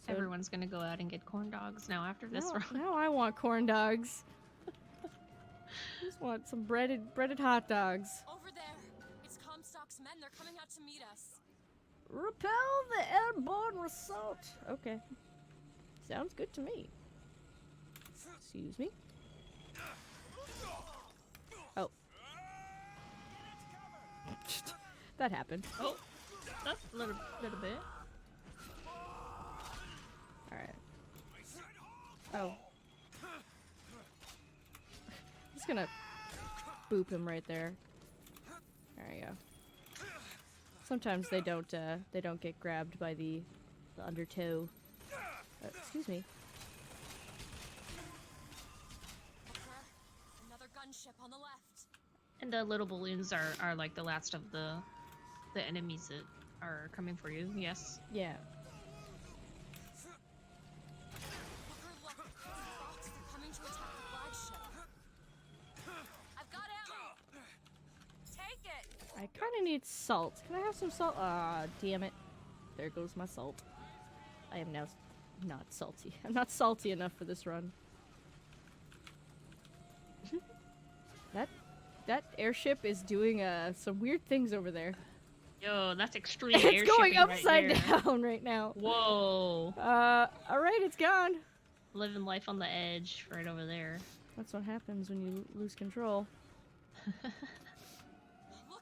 So Everyone's gonna go out and get corn dogs now after this round. now I want corn dogs. I just want some breaded hot dogs. Over there! It's Comstock's men. They're coming out to meet us. Repel the airborne assault. Okay. Sounds good to me. Excuse me. Oh. That happened. Oh, that's a little bit. Alright. Oh. Just gonna boop him right there. There you go. Sometimes they don't get grabbed by the undertow. Excuse me. Booker, another gunship on the left. And the little balloons are like the last of the enemies that are coming for you. Yes. Yeah. Booker, look! The Vox, they're coming to attack the flagship. I've got ammo! Take it! I kind of need salt. Can I have some salt? Ah, damn it. There goes my salt. I am now not salty. I'm not salty enough for this run. That airship is doing some weird things over there. Yo, that's extreme It's air going shipping upside right there. down right now. Whoa. Alright, it's gone. Living life on the edge right over there. That's what happens when you lose control. Look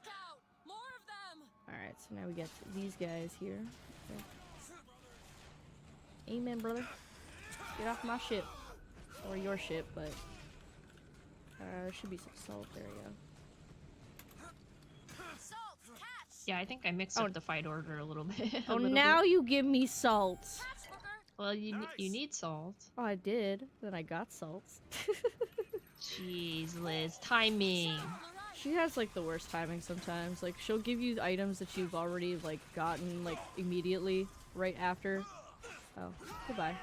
out! More of them! Alright, so now we got these guys here. Okay. Amen, brother. Get off my ship. Or your ship, but... there should be some salt. There we go. Salt! Catch! Yeah, I think I mixed up the fight order a little bit. Oh, now you give me salt. Catch, Booker! Well, you need salt. Oh, I did. Then I got salt. Jeez, Liz, timing. On the right! She has like the worst timing sometimes. Like she'll give you items that you've already like gotten like immediately right after. Oh, goodbye.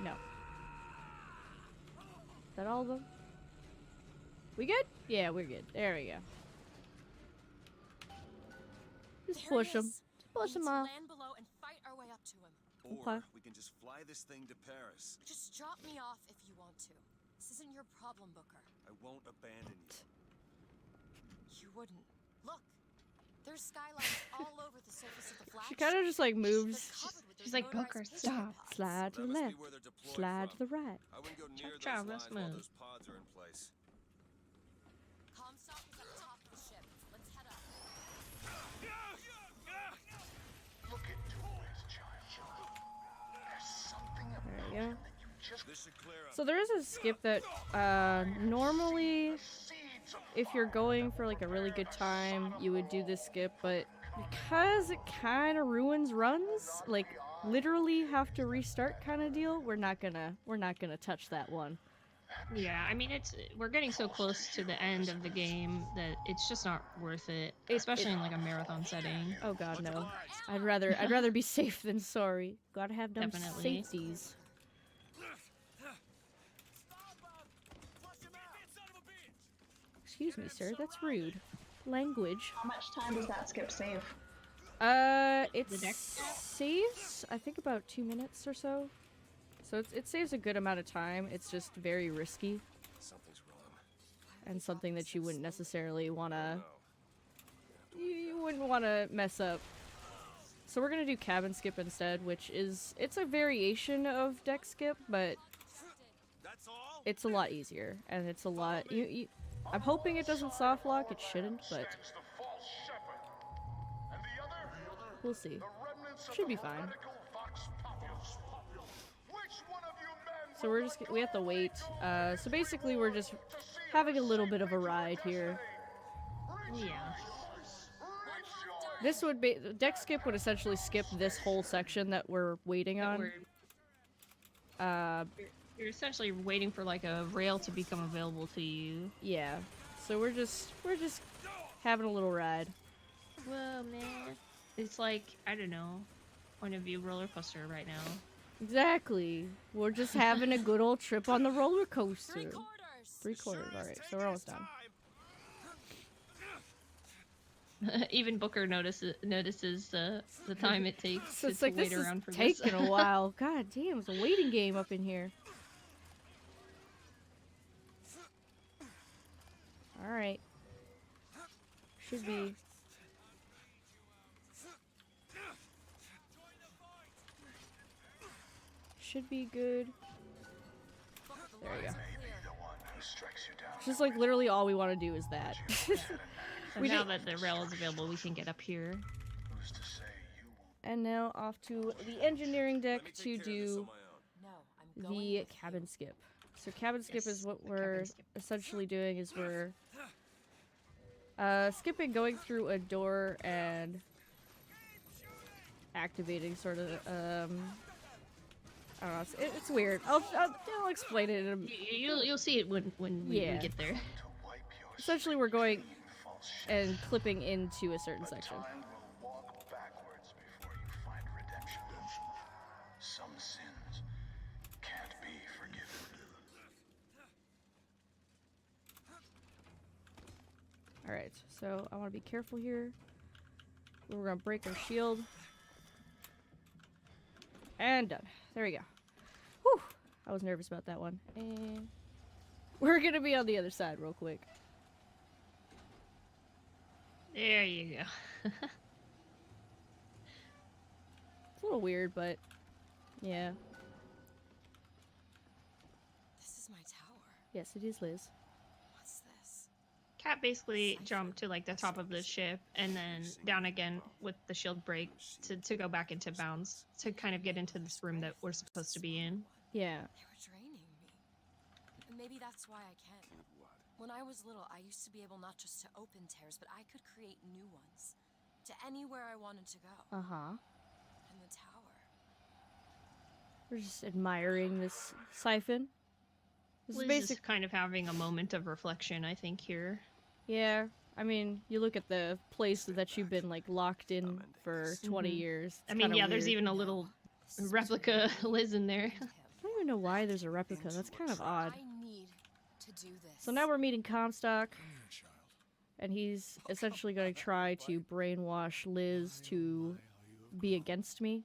No. Is that all of them? We good? Yeah, we're good. There we go. Just There push he him. is. Just push We him need to off. land below and fight our way up to him. Or Okay. we can just fly this thing to Paris. Just drop me off if you want to. This isn't your problem, Booker. I won't abandon you. You wouldn't. Look, there's skylines all over the surface of the flagship. She kind of just like moves. She's like, Booker, stop. Slide to the left, slide to the right. I wouldn't go near Cha-cha, those let's lines while move. those pods are in place. Comstock is up top of the ship. Let's head up. Look into his child. There's something There about we go. him that you just This should clear up. So there is a skip that normally, if you're going for like a really good time, you would do this skip, but because it kind of ruins runs, like literally have to restart kind of deal, we're not gonna touch that one. Yeah, I mean, we're getting so close to the end of the game that it's just not worth it, especially in like a marathon setting. Oh god, no. I'd rather be safe than sorry. Gotta have them Definitely. safeties. Excuse me, sir. That's rude. Language. How much time does that skip save? It The deck? saves, I think, about 2 minutes or so. So it saves a good amount of time. It's just very risky Something's wrong. and something that you wouldn't necessarily wanna. You wouldn't wanna mess up. So we're gonna do cabin skip instead, which it's a variation of deck skip, but That's all? it's a lot easier and it's a lot. I'm hoping it doesn't soft lock. It shouldn't, but stands the false shepherd. And the other, we'll see. the remnants of Should the be fine. heretical Vox Populi. Which one of you men So we're just we have to wait. So basically we're just having a little bit of a ride here. Yeah. This would be deck skip would essentially skip this whole section that we're waiting on. You're essentially waiting for like a rail to become available to you. Yeah. So we're just having a little ride. Whoa, man. It's like, I don't know, point of view roller coaster right now. Exactly. We're just having a good old trip on the roller coaster. 3/4. All right. So we're almost done. Even Booker notices the time it takes So it's to like wait this is around for this. taking a while. God damn, it's a waiting game up in here. All right. Should be. Should be good. There we go. the one who strikes you down? Just like literally all we want to do is that. So We now did- that the rail is available, we can get up here. Who's to say you won't? And now off to the engineering deck Let me to take care of this do on my own. No, I'm going the with cabin you. skip. So cabin skip Yes, is what the we're cabin skip. essentially doing is we're skipping going through a door and activating sort of I don't know, it's weird. I'll explain it in a, You'll see it when we Yeah. get there. To wipe your essentially we're going false and clipping into a certain section. Time will walk backwards before you find redemption. Some sins can't be forgiven. Alright, so I want to be careful here. We're going to break our shield. And done. There we go. Whew! I was nervous about that one. And we're going to be on the other side real quick. There you go. It's a little weird, but yeah. This is my tower. Yes, it is, Liz. What's this? Cat basically jumped to like the top of the ship and then down again with the shield break to go back into bounds to kind of get into this room that we're supposed to be in. Yeah. They were draining me. And maybe that's why I can. When I was little, I used to be able not just to open tears, but I could create new ones. To anywhere I wanted to go. Uh-huh. And the tower. We're just admiring this siphon. This is Liz basic. is kind of having a moment of reflection, I think, here. Yeah. I mean, you look at the place that you've been like locked in for 20 years. I mean, yeah, there's even a little replica Liz in there. I don't even know why there's a replica. That's kind of odd. I need to do this. So now we're meeting Comstock, and he's essentially going to try to brainwash Liz to be against me.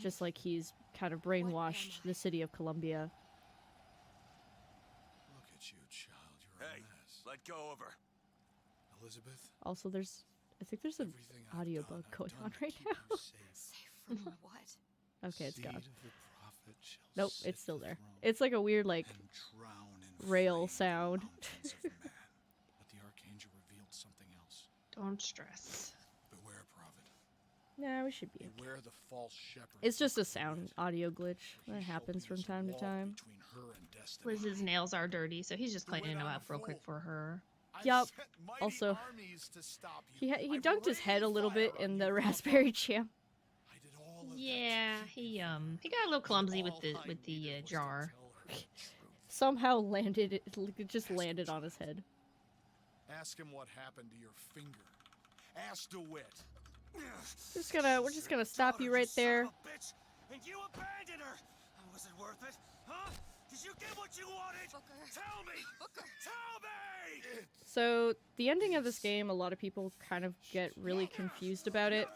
Just like he's kind of brainwashed the city of Columbia. Look at you, child. You're Hey, a mess. let go of her. Elizabeth, Also, I think there's an everything I've audiobook done, going I've on done to right keep you now. safe. From what? Okay, it's Seed gone. of the prophet shall Nope, sit it's still the there. throne It's like a weird, like, and drown in rail flame the sound. mountains of man. But the archangel revealed something else. Don't stress. Beware, prophet. Nah, we should be okay. Beware the false shepherd. It's just a who sound created. audio glitch For he that shall happens be from as a time to wall time. between her and destiny. Liz's nails are dirty, so he's just The cleaning wit them I'm up real quick full. for her. I've Yup. sent mighty Also, armies to stop you. he I've dunked his head a rained little bit fire on in you the from raspberry above. jam. I did all of that to Yeah, keep you from her. he got a little clumsy All with the I needed was to jar. tell her the truth. Somehow landed, it just landed on his head. Ask him what happened to your finger. Ask DeWitt. We're just gonna stop you right there. Bitch, and you abandoned her. Was it worth it? Huh? Did you get what you wanted? Booker. Tell me. Booker. Tell me. So the ending of this game, a lot of people kind of get really confused about it.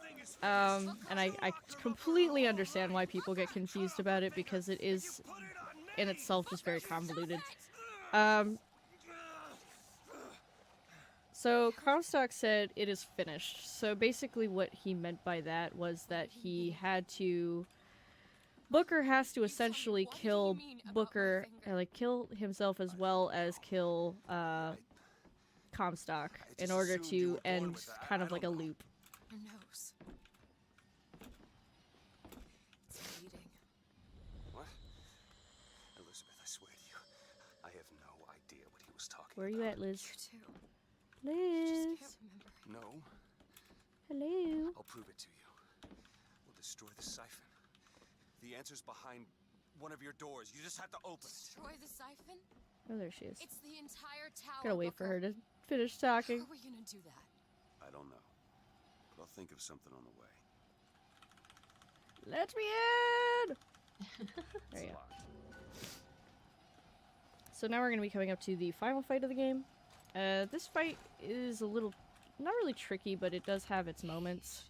And I completely understand why people get confused about it because it is in itself just very convoluted. So Comstock said it is finished. So basically what he meant by that was that Booker has to essentially kill Booker, like kill himself as well as kill Comstock in order to end kind of like a loop. Her nose. It's bleeding. What? Elizabeth, I swear to you, I have no idea what he was talking Where are you at, Liz? You too. Liz. Just can't remember. No, Hello. I'll prove it to you. We'll destroy the siphon. The answer's behind one of your doors. You just have to open it. Destroy the siphon? Oh, there she is. It's the entire tower. Gotta wait for Booker. her to finish talking. How are we gonna do that? I don't know, but I'll think of something on the way. Let me in! There you go. So now we're going to be coming up to the final fight of the game. This fight is a little, not really tricky, but it does have its moments.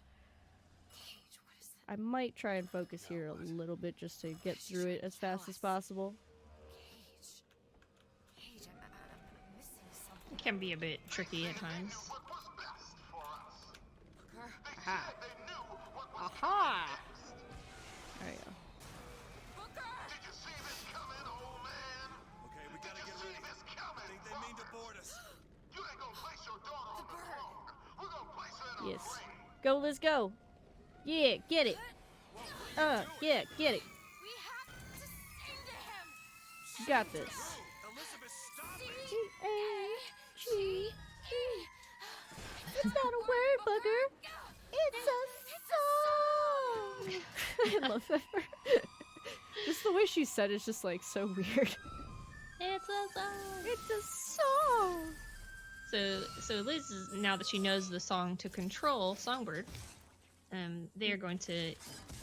Cage, what is that? I might try and focus here a little bit just to get through it as fast as possible. Cage, I'm missing something. It can be a bit tricky at times. Booker. Aha! Aha! There you go. Booker! Okay, we gotta get ready. I think they mean to board us. You ain't gonna place your daughter The bird. We're gonna place her in Yes. Go, Liz, go! Yeah, get it! Yeah, get it! We have to sing to him. You got this. Elizabeth, stop it! G-A-G-E. It's not a word, Booker. It's a song! I love that part. Just the way she said it's just like so weird. It's a song. It's a song! So Liz, now that she knows the song to control Songbird, they are going to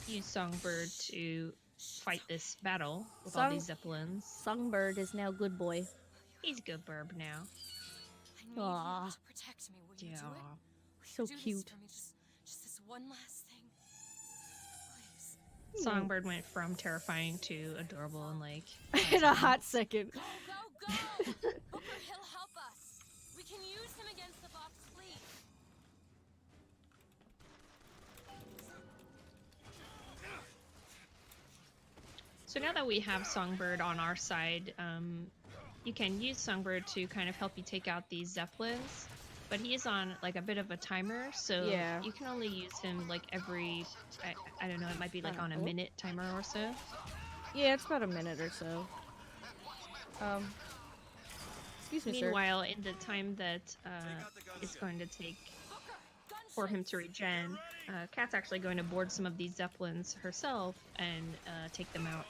use Songbird to fight this battle with all these zeppelins. Songbird is now good boy. He's a good burb now. I need Aw. you to protect me. Will you Yeah. do it? Will So you do cute. This for me? Just this one last thing. Please. Songbird went from terrifying to adorable and like. In a hot second. Go, go, go! Booker, he'll help us. We can use him against the Vox fleet. So now that we have Songbird on our side, you can use Songbird to kind of help you take out these zeppelins. But he is on like a bit of a timer, so Yeah. you can only use him like every, I don't know, it might be like on a minute timer or so. Yeah, it's about a minute or so. Excuse me, sir. Meanwhile, in the time that it's going to take for him to regen, Kat's actually going to board some of these zeppelins herself and take them out.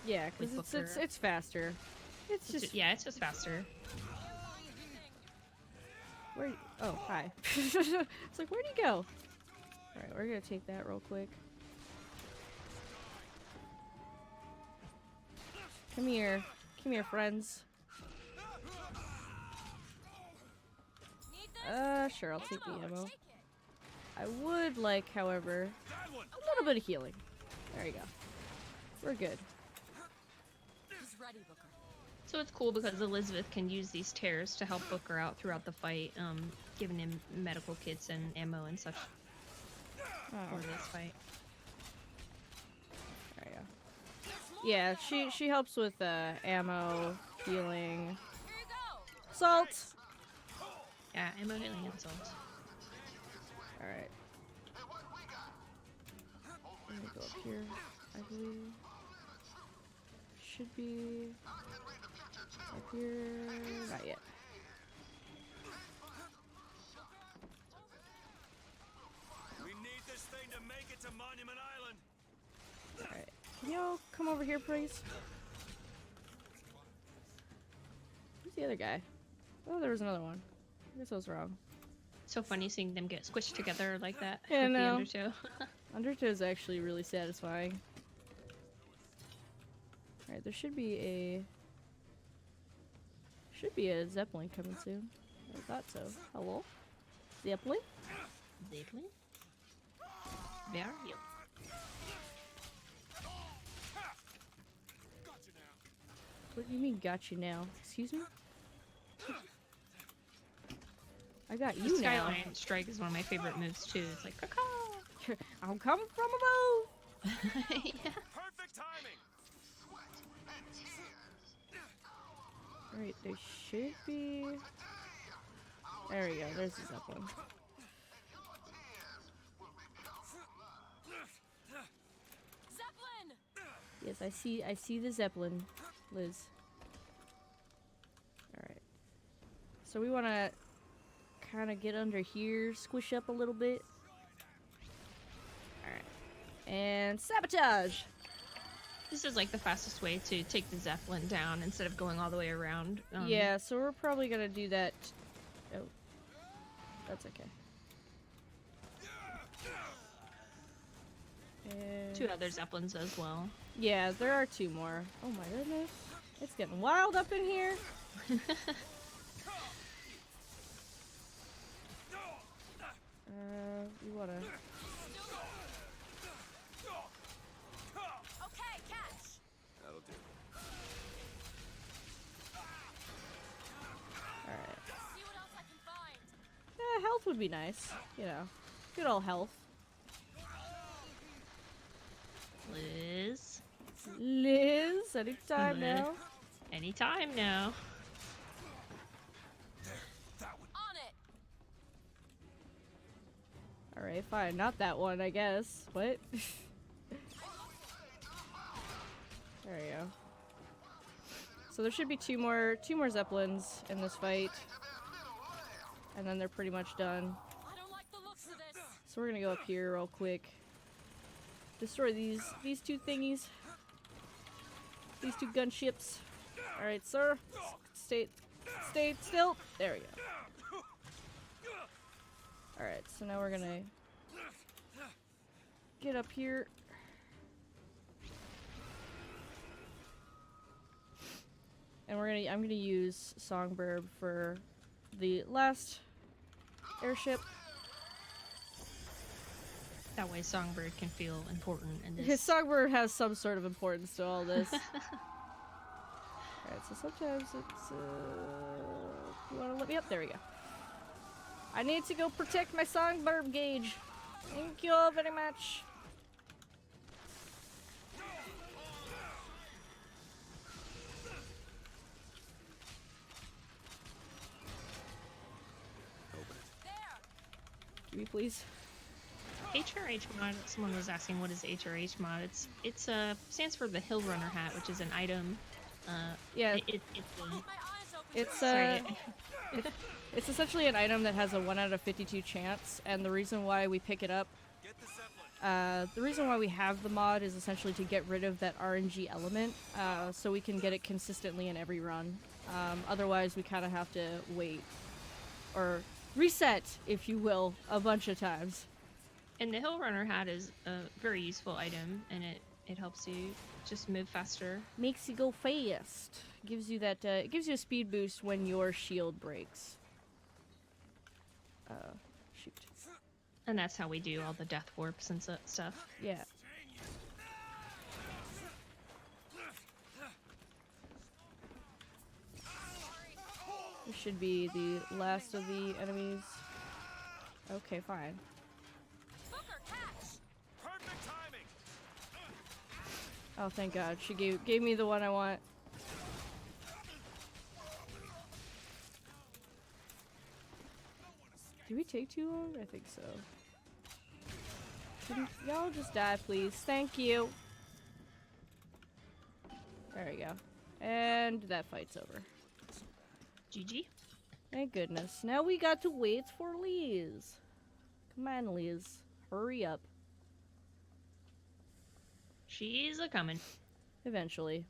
Yeah, with because Booker. it's faster. It's just Yeah, it's just faster. where. Oh, hi. It's like, where'd he go? All right, we're gonna take that real quick. Come here, friends. Sure, I'll take the ammo. I would like, however, a little bit of healing. There you go. We're good. He's ready, Booker. So it's cool because Elizabeth can use these tears to help Booker out throughout the fight, giving him medical kits and ammo and such for this fight. There you go. Yeah, she helps with ammo, healing, salt. Yeah, ammo, healing, and salt. All right. Let me go up here. I believe should be up here. Not yet. We need this thing to make it to Monument Island. All right. Can y'all come over here, please? Who's the other guy? Oh, there was another one. I guess I was wrong. So funny seeing them get squished together like that. Yeah, with no. the Undertow. Undertow is actually really satisfying. All right, there should be a Zeppelin coming soon. I thought so. Hello, Zeppelin. Zeppelin. Where are you? What do you mean, got you now? Excuse me? I got you The now. Skyline Strike is one of my favorite moves too. It's like, caw. I'm coming from above. Yeah. Perfect timing. Alright, there should be... There we go, there's the Zeppelin. Zeppelin! Yes, I see the Zeppelin, Liz. Alright. So we want to kind of get under here, squish up a little bit. Alright. And sabotage! This is like the fastest way to take the Zeppelin down instead of going all the way around. Yeah, so we're probably gonna do that. Oh, that's okay. And 2 other Zeppelins as well. yeah, there are 2 more. Oh my goodness. It's getting wild up in here. We wanna... Okay, catch! That'll do. Alright. See what else I can find. Yeah, health would be nice. You know, good old health. Liz. Liz, anytime Liz. now. Anytime now. On it! Alright, fine. Not that one, I guess. What? There we go. So there should be two more Zeppelins in this fight. And then they're pretty much done. I don't like the looks of this. So we're gonna go up here real quick. Destroy these 2 thingies. These 2 gunships. Alright, sir. Stay still. There we go. Alright, so now we're gonna get up here. And I'm gonna use Songbird for the last airship. That way Songbird can feel important in this. His Songbird has some sort of importance to all this. Alright, so sometimes it's you wanna let me up? There we go. I need to go protect my Songbird gauge. Thank you all very much. Give me, please. HRH mod. Someone was asking what is HRH mod. It's stands for the Hill Runner hat, which is an item. Yeah. It's essentially an item that has a 1 out of 52 chance, and the reason why we pick it up, the reason why we have the mod is essentially to get rid of that RNG element, so we can get it consistently in every run. Otherwise, we kind of have to wait, or reset, if you will, a bunch of times. And the Hill Runner hat is a very useful item, and it helps you just move faster. Makes you go fast. Gives you that. It gives you a speed boost when your shield breaks. Shoot. And that's how we do all the death warps and stuff. Yeah. should be the last of the enemies. Okay, fine. Perfect timing. Oh, thank God. She gave me the one I want. Did we take too long? I think so. Y'all just die, please. Thank you. There we go. And that fight's over. GG. Thank goodness. Now we got to wait for Liz. Come on, Liz. Hurry up. She's a coming. Eventually.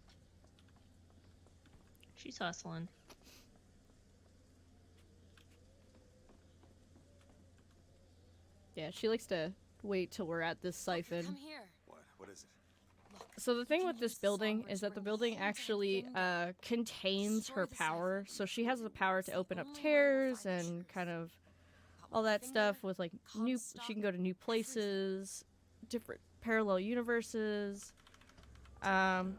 She's hustling. Yeah, she likes to wait till we're at this siphon. Come here. What is it? So the thing with this building is that the building actually contains her power. So she has the power to open up tears and kind of all that stuff with like she can go to new places, different parallel universes. So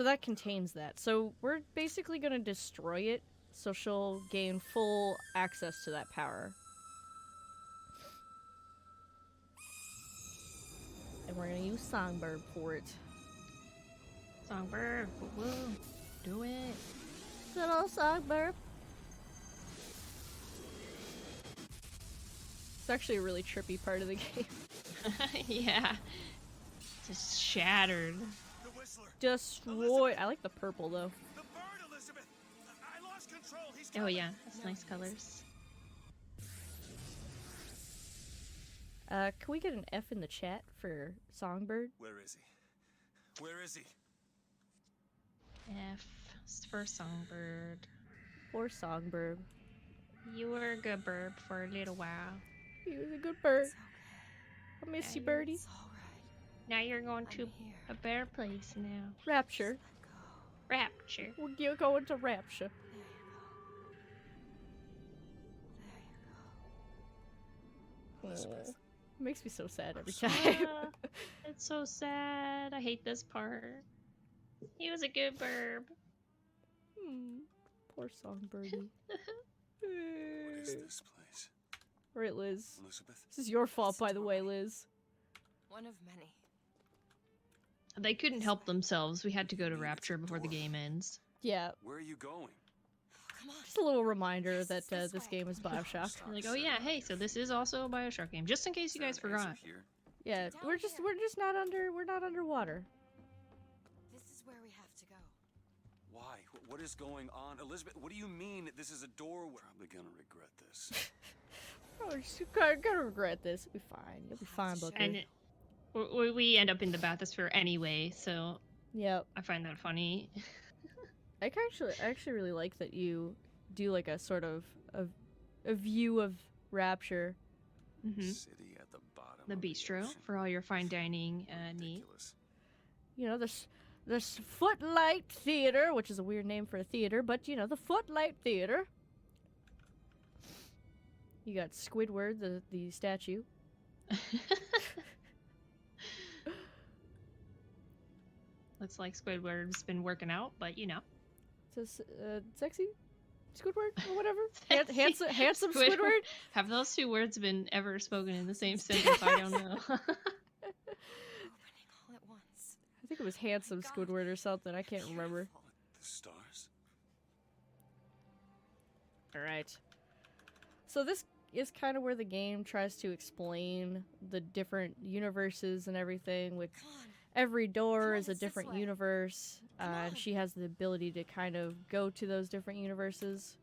that contains that. So we're basically going to destroy it so she'll gain full access to that power. And we're going to use Songbird for it. Songbird, woo, do it. Good old Songbird. It's actually a really trippy part of the game. Yeah. Just shattered. Destroyed. I like the purple though. The bird, Elizabeth. I lost control. He's Oh yeah, that's nice colors. Can we get an F in the chat for Songbird? Where is he? Where is he? F for Songbird. Poor Songbird. You were a good bird for a little while. He was a good bird. I miss you, birdie. Now you're going to a better place now. Rapture. Rapture. We're going to Rapture. Elizabeth. Makes me so sad every time. It's so sad. I hate this part. He was a good bird. Poor Songbirdie. What is this place? Right, Liz. Elizabeth? This is your fault, by the way, Liz. One of many. They couldn't help themselves. We had to go to Rapture before the game ends. Yeah. Where are you going? Just a little reminder that this game is Bioshock. Like, oh yeah, hey, so this is also a Bioshock game, just in case you guys forgot. Yeah, we're just not underwater. This is where we have to go. Why? What is going on? Elizabeth, what do you mean this is a doorway? Probably gonna regret this. Oh, you're gonna regret this. You'll be fine. You'll be fine, Booker. And we end up in the bathysphere anyway, so yep. I find that funny. I actually really like that you do like a sort of a view of Rapture. City at the bottom. The bistro for all your fine dining needs. You know, this Footlight Theater, which is a weird name for a theater, but you know, the Footlight Theater. You got Squidward, the statue. Looks like Squidward's been working out, but you know. Says sexy Squidward or whatever. handsome Squidward. Have those two words been ever spoken in the same sentence? I don't know. All at once. I think it was handsome Squidward or something. I can't remember. The stars. All right. So this is kind of where the game tries to explain the different universes and everything. With every door is a different universe, and she has the ability to kind of go to those different universes.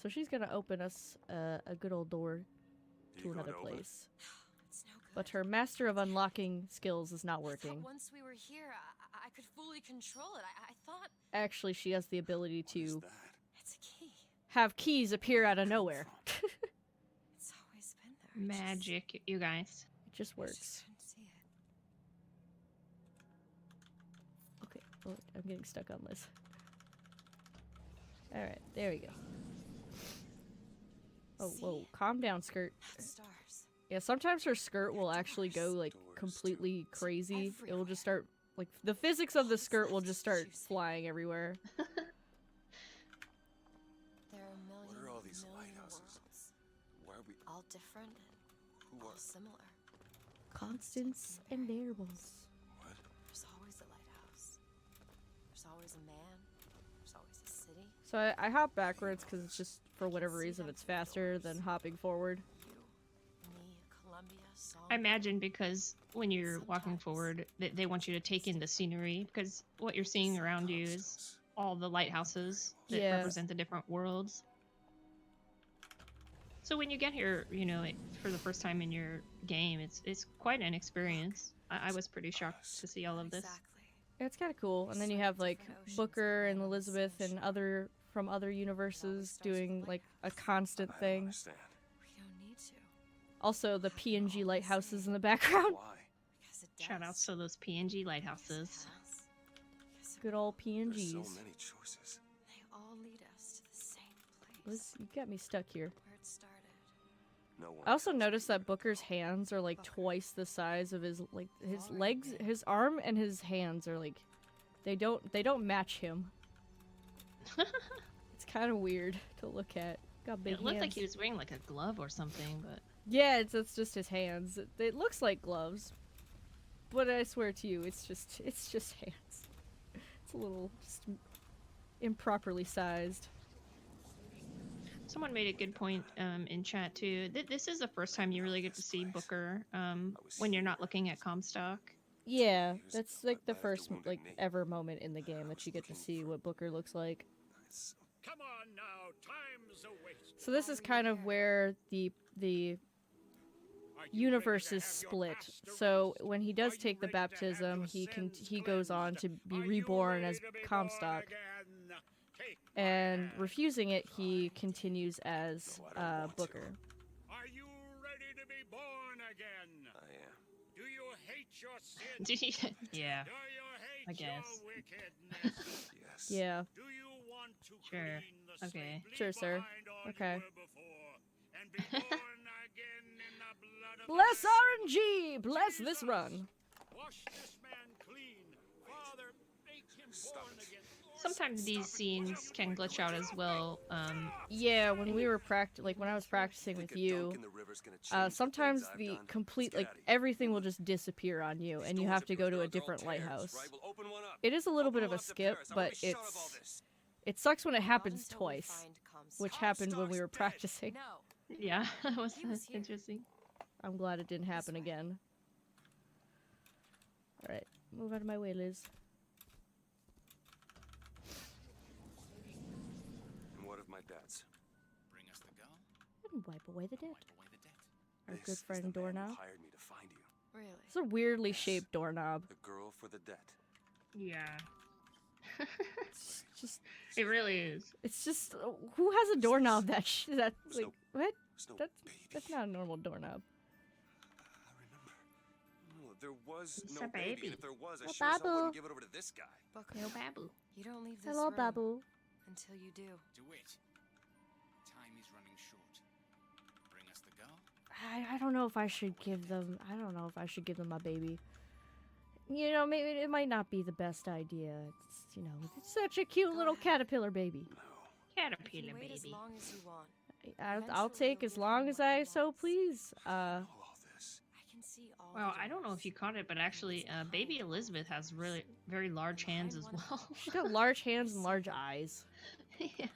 So she's gonna open us a good old door to another place. But her Master of Unlocking skills is not working. Once we were here, I could fully control it. I thought... Actually, she has the ability to It's a key. have keys appear out of nowhere. It's always been there. Magic, you guys. It just works. Okay, oh, I'm getting stuck on Liz. Alright, there we go. Oh, whoa, calm down, skirt. Stars. Yeah, sometimes her skirt will actually go, like, completely crazy. It will just start, like, the physics of the skirt will just start flying everywhere. different Who and all are? similar. Constants and variables. What? There's always a lighthouse. There's always a man. There's always a city. So I hop backwards because it's just, for whatever reason, it's faster than hopping forward. You, me, Columbia, I imagine because when you're walking forward, they want you to take in the scenery, because what you're seeing around you is all the lighthouses that Yeah. represent the different worlds. So when you get here, you know, for the first time in your game, it's quite an experience. I was pretty shocked to see all of this. Yeah, it's kind of cool. And then you have like Booker and Elizabeth and other from other universes doing like a constant thing. Understand. We don't need to. Also, the PNG lighthouses in the background. Why? Because it Shout does. outs to those PNG lighthouses. Yes, it Good old There's PNGs. so many choices. They all lead us to the same place. Liz, you got me stuck here. Where it started. No one. I also comes noticed to you. that Booker's hands are like twice the size of his his legs, his arm and his hands are like they don't match him. It's kind of weird to look at. Got big It looked hands. like he was wearing like a glove or something, but Yeah, it's just his hands. It looks like gloves, but I swear to you, it's just hands. It's a little just improperly sized. someone made a good point in chat too. This is the first time you really get to see Booker when you're not looking at Comstock. Yeah, that's like the first like ever moment in the game that you get to see what Booker looks like. Come on now, time's a waste. So this is kind of where the universe is split. So when he does take the baptism, he goes on to be reborn as Comstock, and refusing it, he continues as Booker. Are you ready to be born again? I am. Do you hate your sin? Yeah, Do you hate I guess. your wickedness? Yes. Yeah. Do you want to Sure. clean the Okay. slate, Sure, leave sir. behind all Okay. you were before, and be born again in the blood of Bless the RNG! Bless this run! Wash this man clean. Father, make him born again. sometimes these scenes can glitch out as well. Yeah, when we were when I was practicing with you, sometimes the complete everything will just disappear on you, and you have to go to a different lighthouse. It is a little bit of a skip, but it sucks when it happens twice, which happened when we were practicing. No. Yeah, that was He was here. interesting. I'm glad it didn't happen again. Alright, move out of my way, Liz. And what of my debts? Bring us the girl, And wipe away the debt. wipe away the debt. Our This good is the friend man who doorknob. hired me to find you. Really? It's a weirdly shaped doorknob. The girl for the debt. Yeah, It's just, it really is. it's just, who has a doorknob that There's like, no- what? There's no That's baby. that's not a normal doorknob. I remember. No, there was It's no a baby. baby. And if there was, I No sure as hell babu. wouldn't give it over to this guy. Booker, No babu. you don't leave this Hello, room Babu. until you do. Do it. Time is running short. Bring us the girl. I don't know if I should give them. I don't know if I should give them my baby. You know, maybe it might not be the best idea. It's it's such a cute Go little ahead. caterpillar baby. No. You Caterpillar wait as baby. long as you want. I'll Eventually take you'll as give long him as what he I so wants. please. All this. I can see all. Well, the I don't know if you doors. caught it, but actually, baby Elizabeth has really very large hands as well. She's got large hands and large eyes. Yeah.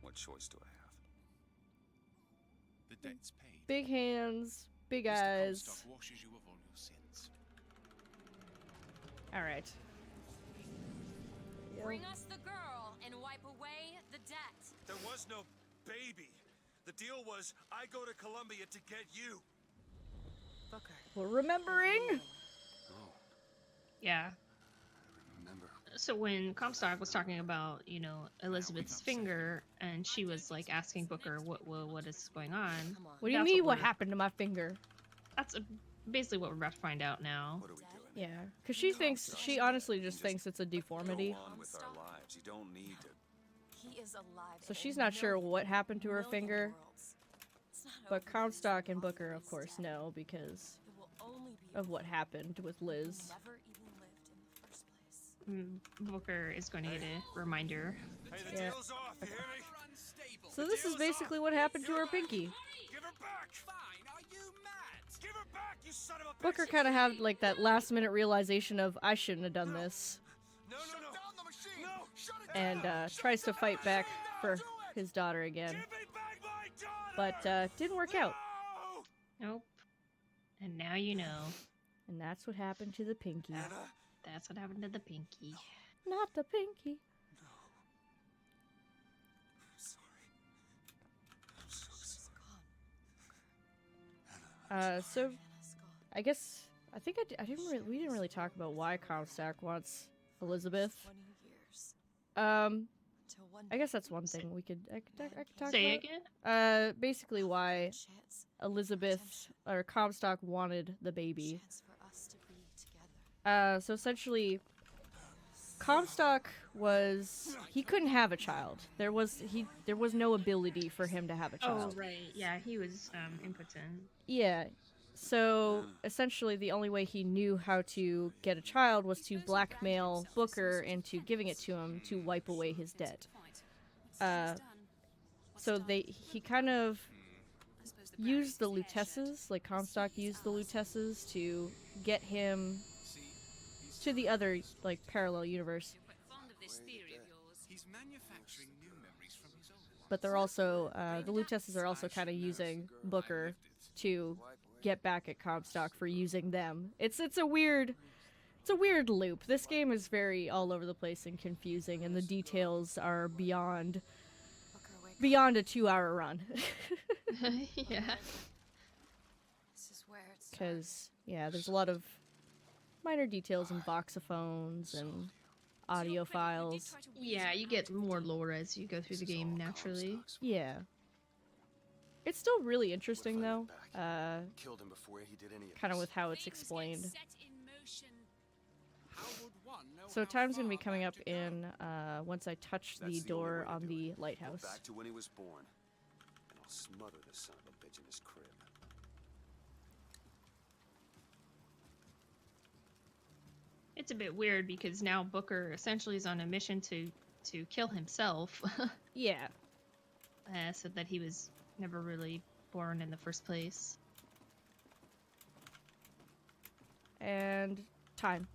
What choice do I have? The debt's paid. Big hands, big Mr. eyes. Comstock washes you of all your sins. All right. Bring us the girl and wipe away the debt. There was no baby. The deal was I go to Columbia to get you. Booker. We're remembering. Oh, Yeah. I remember. So when Comstock was talking about, Elizabeth's finger, and she was like asking Booker what is going on. Come on. What do you That's mean? What we're- happened to my finger? That's basically what we're about to find out now. What are we doing? Yeah, because she honestly just thinks it's a deformity. Go on with our lives. You don't need to. He is alive. So in she's a not sure million- what happened to her million finger. worlds. It's not But over because Comstock your and mother Booker, of is course, dead. know because It will only be of what happened with who Liz. never even lived in the first place. Booker is going to get a reminder. Hey, the Yeah. deal's off. You hear me? Unstable. So this is basically what happened to her pinky. Give Give her back! Fine, are you mad? Give her back, you son of a bitch! Booker kind of had like that last minute realization of I shouldn't have done this, No, no, no! Shut down the machine! No! Shut it and down! tries to fight back for his daughter again, Give me back my daughter! but didn't work out. No! Nope. And now you know. And that's what happened to the Pinky. Anna? That's what happened to the Pinky. Not the Pinky. No. I'm sorry. I'm so sorry. So I guess we didn't really talk about why Comstock wants Elizabeth. 20 years. Till one I guess that's one thing we could I could talk Say about. again? Basically why chance, Elizabeth or Comstock wanted the baby. chance for us to be together. So essentially, Comstock he couldn't have a child. There was no ability for him to have a child. Oh, right. Yeah, he was impotent. Yeah. So essentially, the only way he knew how to get a child was to blackmail Booker into giving it to him to wipe away his debt. So he kind of used the Lutesses, like Comstock used the Lutesses to get him to the other like parallel universe. He's manufacturing new memories from his old one. But they're also the Lutesses are also kind of using Booker to get back at Comstock for using them. It's a weird loop. This game is very all over the place and confusing, and the details are beyond a 2-hour run. Yeah. This is where it's Because there's a lot of minor details and voxophones and audio files. Yeah, you get more lore as you go through the game naturally. Yeah. It's still really interesting though. Killed him before he did any of Kind of this. with how it's explained. How would one know So how time's gonna be far coming back up to go? in once I touch That's the the only door way to on do the it. lighthouse. Go back to when he was born, and I'll smother the son of a bitch in his crib. It's a bit weird because now Booker essentially is on a mission to kill himself, Yeah. so that he was never really born in the first place. And time.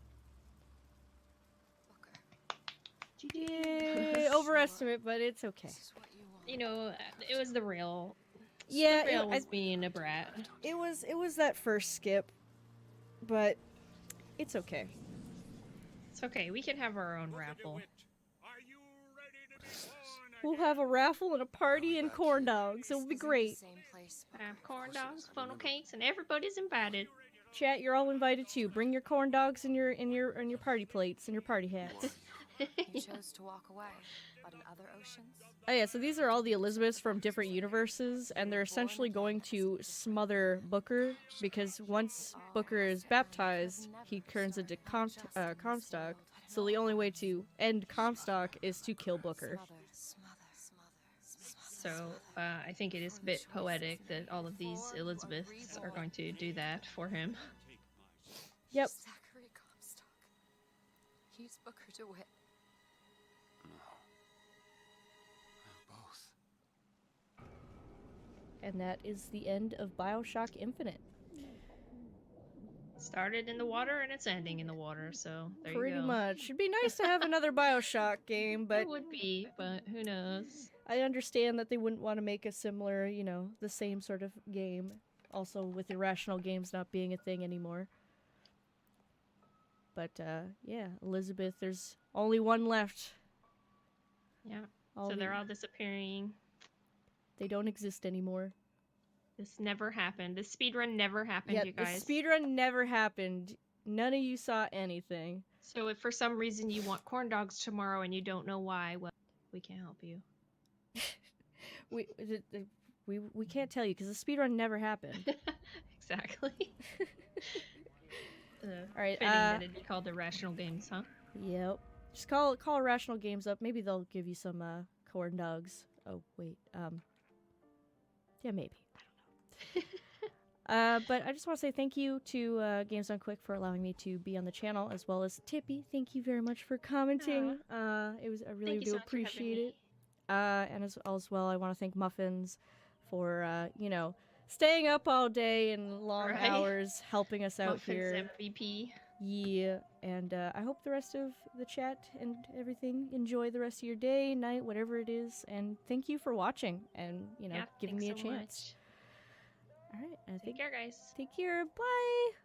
Booker. Yeah, overestimate, but it's okay. This is what you want. You know, it was the real. Yeah, the real it- was being a brat. It was that first skip, but it's okay. It's okay. We can have our own raffle. We'll have a raffle and a party and corn dogs. It will be great. Same place. Have corn dogs, funnel cakes, and everybody's invited. Chat, you're all invited too. Bring your corn dogs and your party plates and your party hats. You chose to walk away, but in other oceans, Oh yeah, so these are all the Elizabeths from different universes, and they're essentially going to smother Booker, because once Booker is baptized, he turns into Comstock, so the only way to end Comstock is to kill Booker. So I think it is a bit poetic that all of these Elizabeths are going to do that for him. Yep. Zachary Comstock. He's Booker DeWitt. Both. And that is the end of Bioshock Infinite. Started in the water and it's ending in the water, so there you go. Pretty much. It'd be nice to have another Bioshock game, but It would be, but who knows? I understand that they wouldn't want to make a similar, the same sort of game. Also, with Irrational Games not being a thing anymore. But, yeah, Elizabeth, there's only one left. Yeah. All So they're the- all disappearing. They don't exist anymore. This never happened. This speedrun never happened, Yeah, you the guys. speedrun never happened. None of you saw anything. So if for some reason you want corn dogs tomorrow and you don't know why, well, we can't help you. We can't tell you because the speedrun never happened. Exactly. All right. Fitting that it'd be called Irrational Games, huh? Yep. Just call Irrational Games up. Maybe they'll give you some corn dogs. Oh wait. Yeah, maybe. I don't know. But I just want to say thank you to Games Done Quick for allowing me to be on the channel, as well as Tippy. Thank you very much for commenting. I really do appreciate it. And as well, I want to thank Muffins for staying up all day and long Right. hours helping us out Muffins here. MVP. Yeah, and I hope the rest of the chat and everything enjoy the rest of your day, night, whatever it is. And thank you for watching and, you know, Yeah, giving me a thanks so chance. much. All right, Take care, guys. Take care. Bye.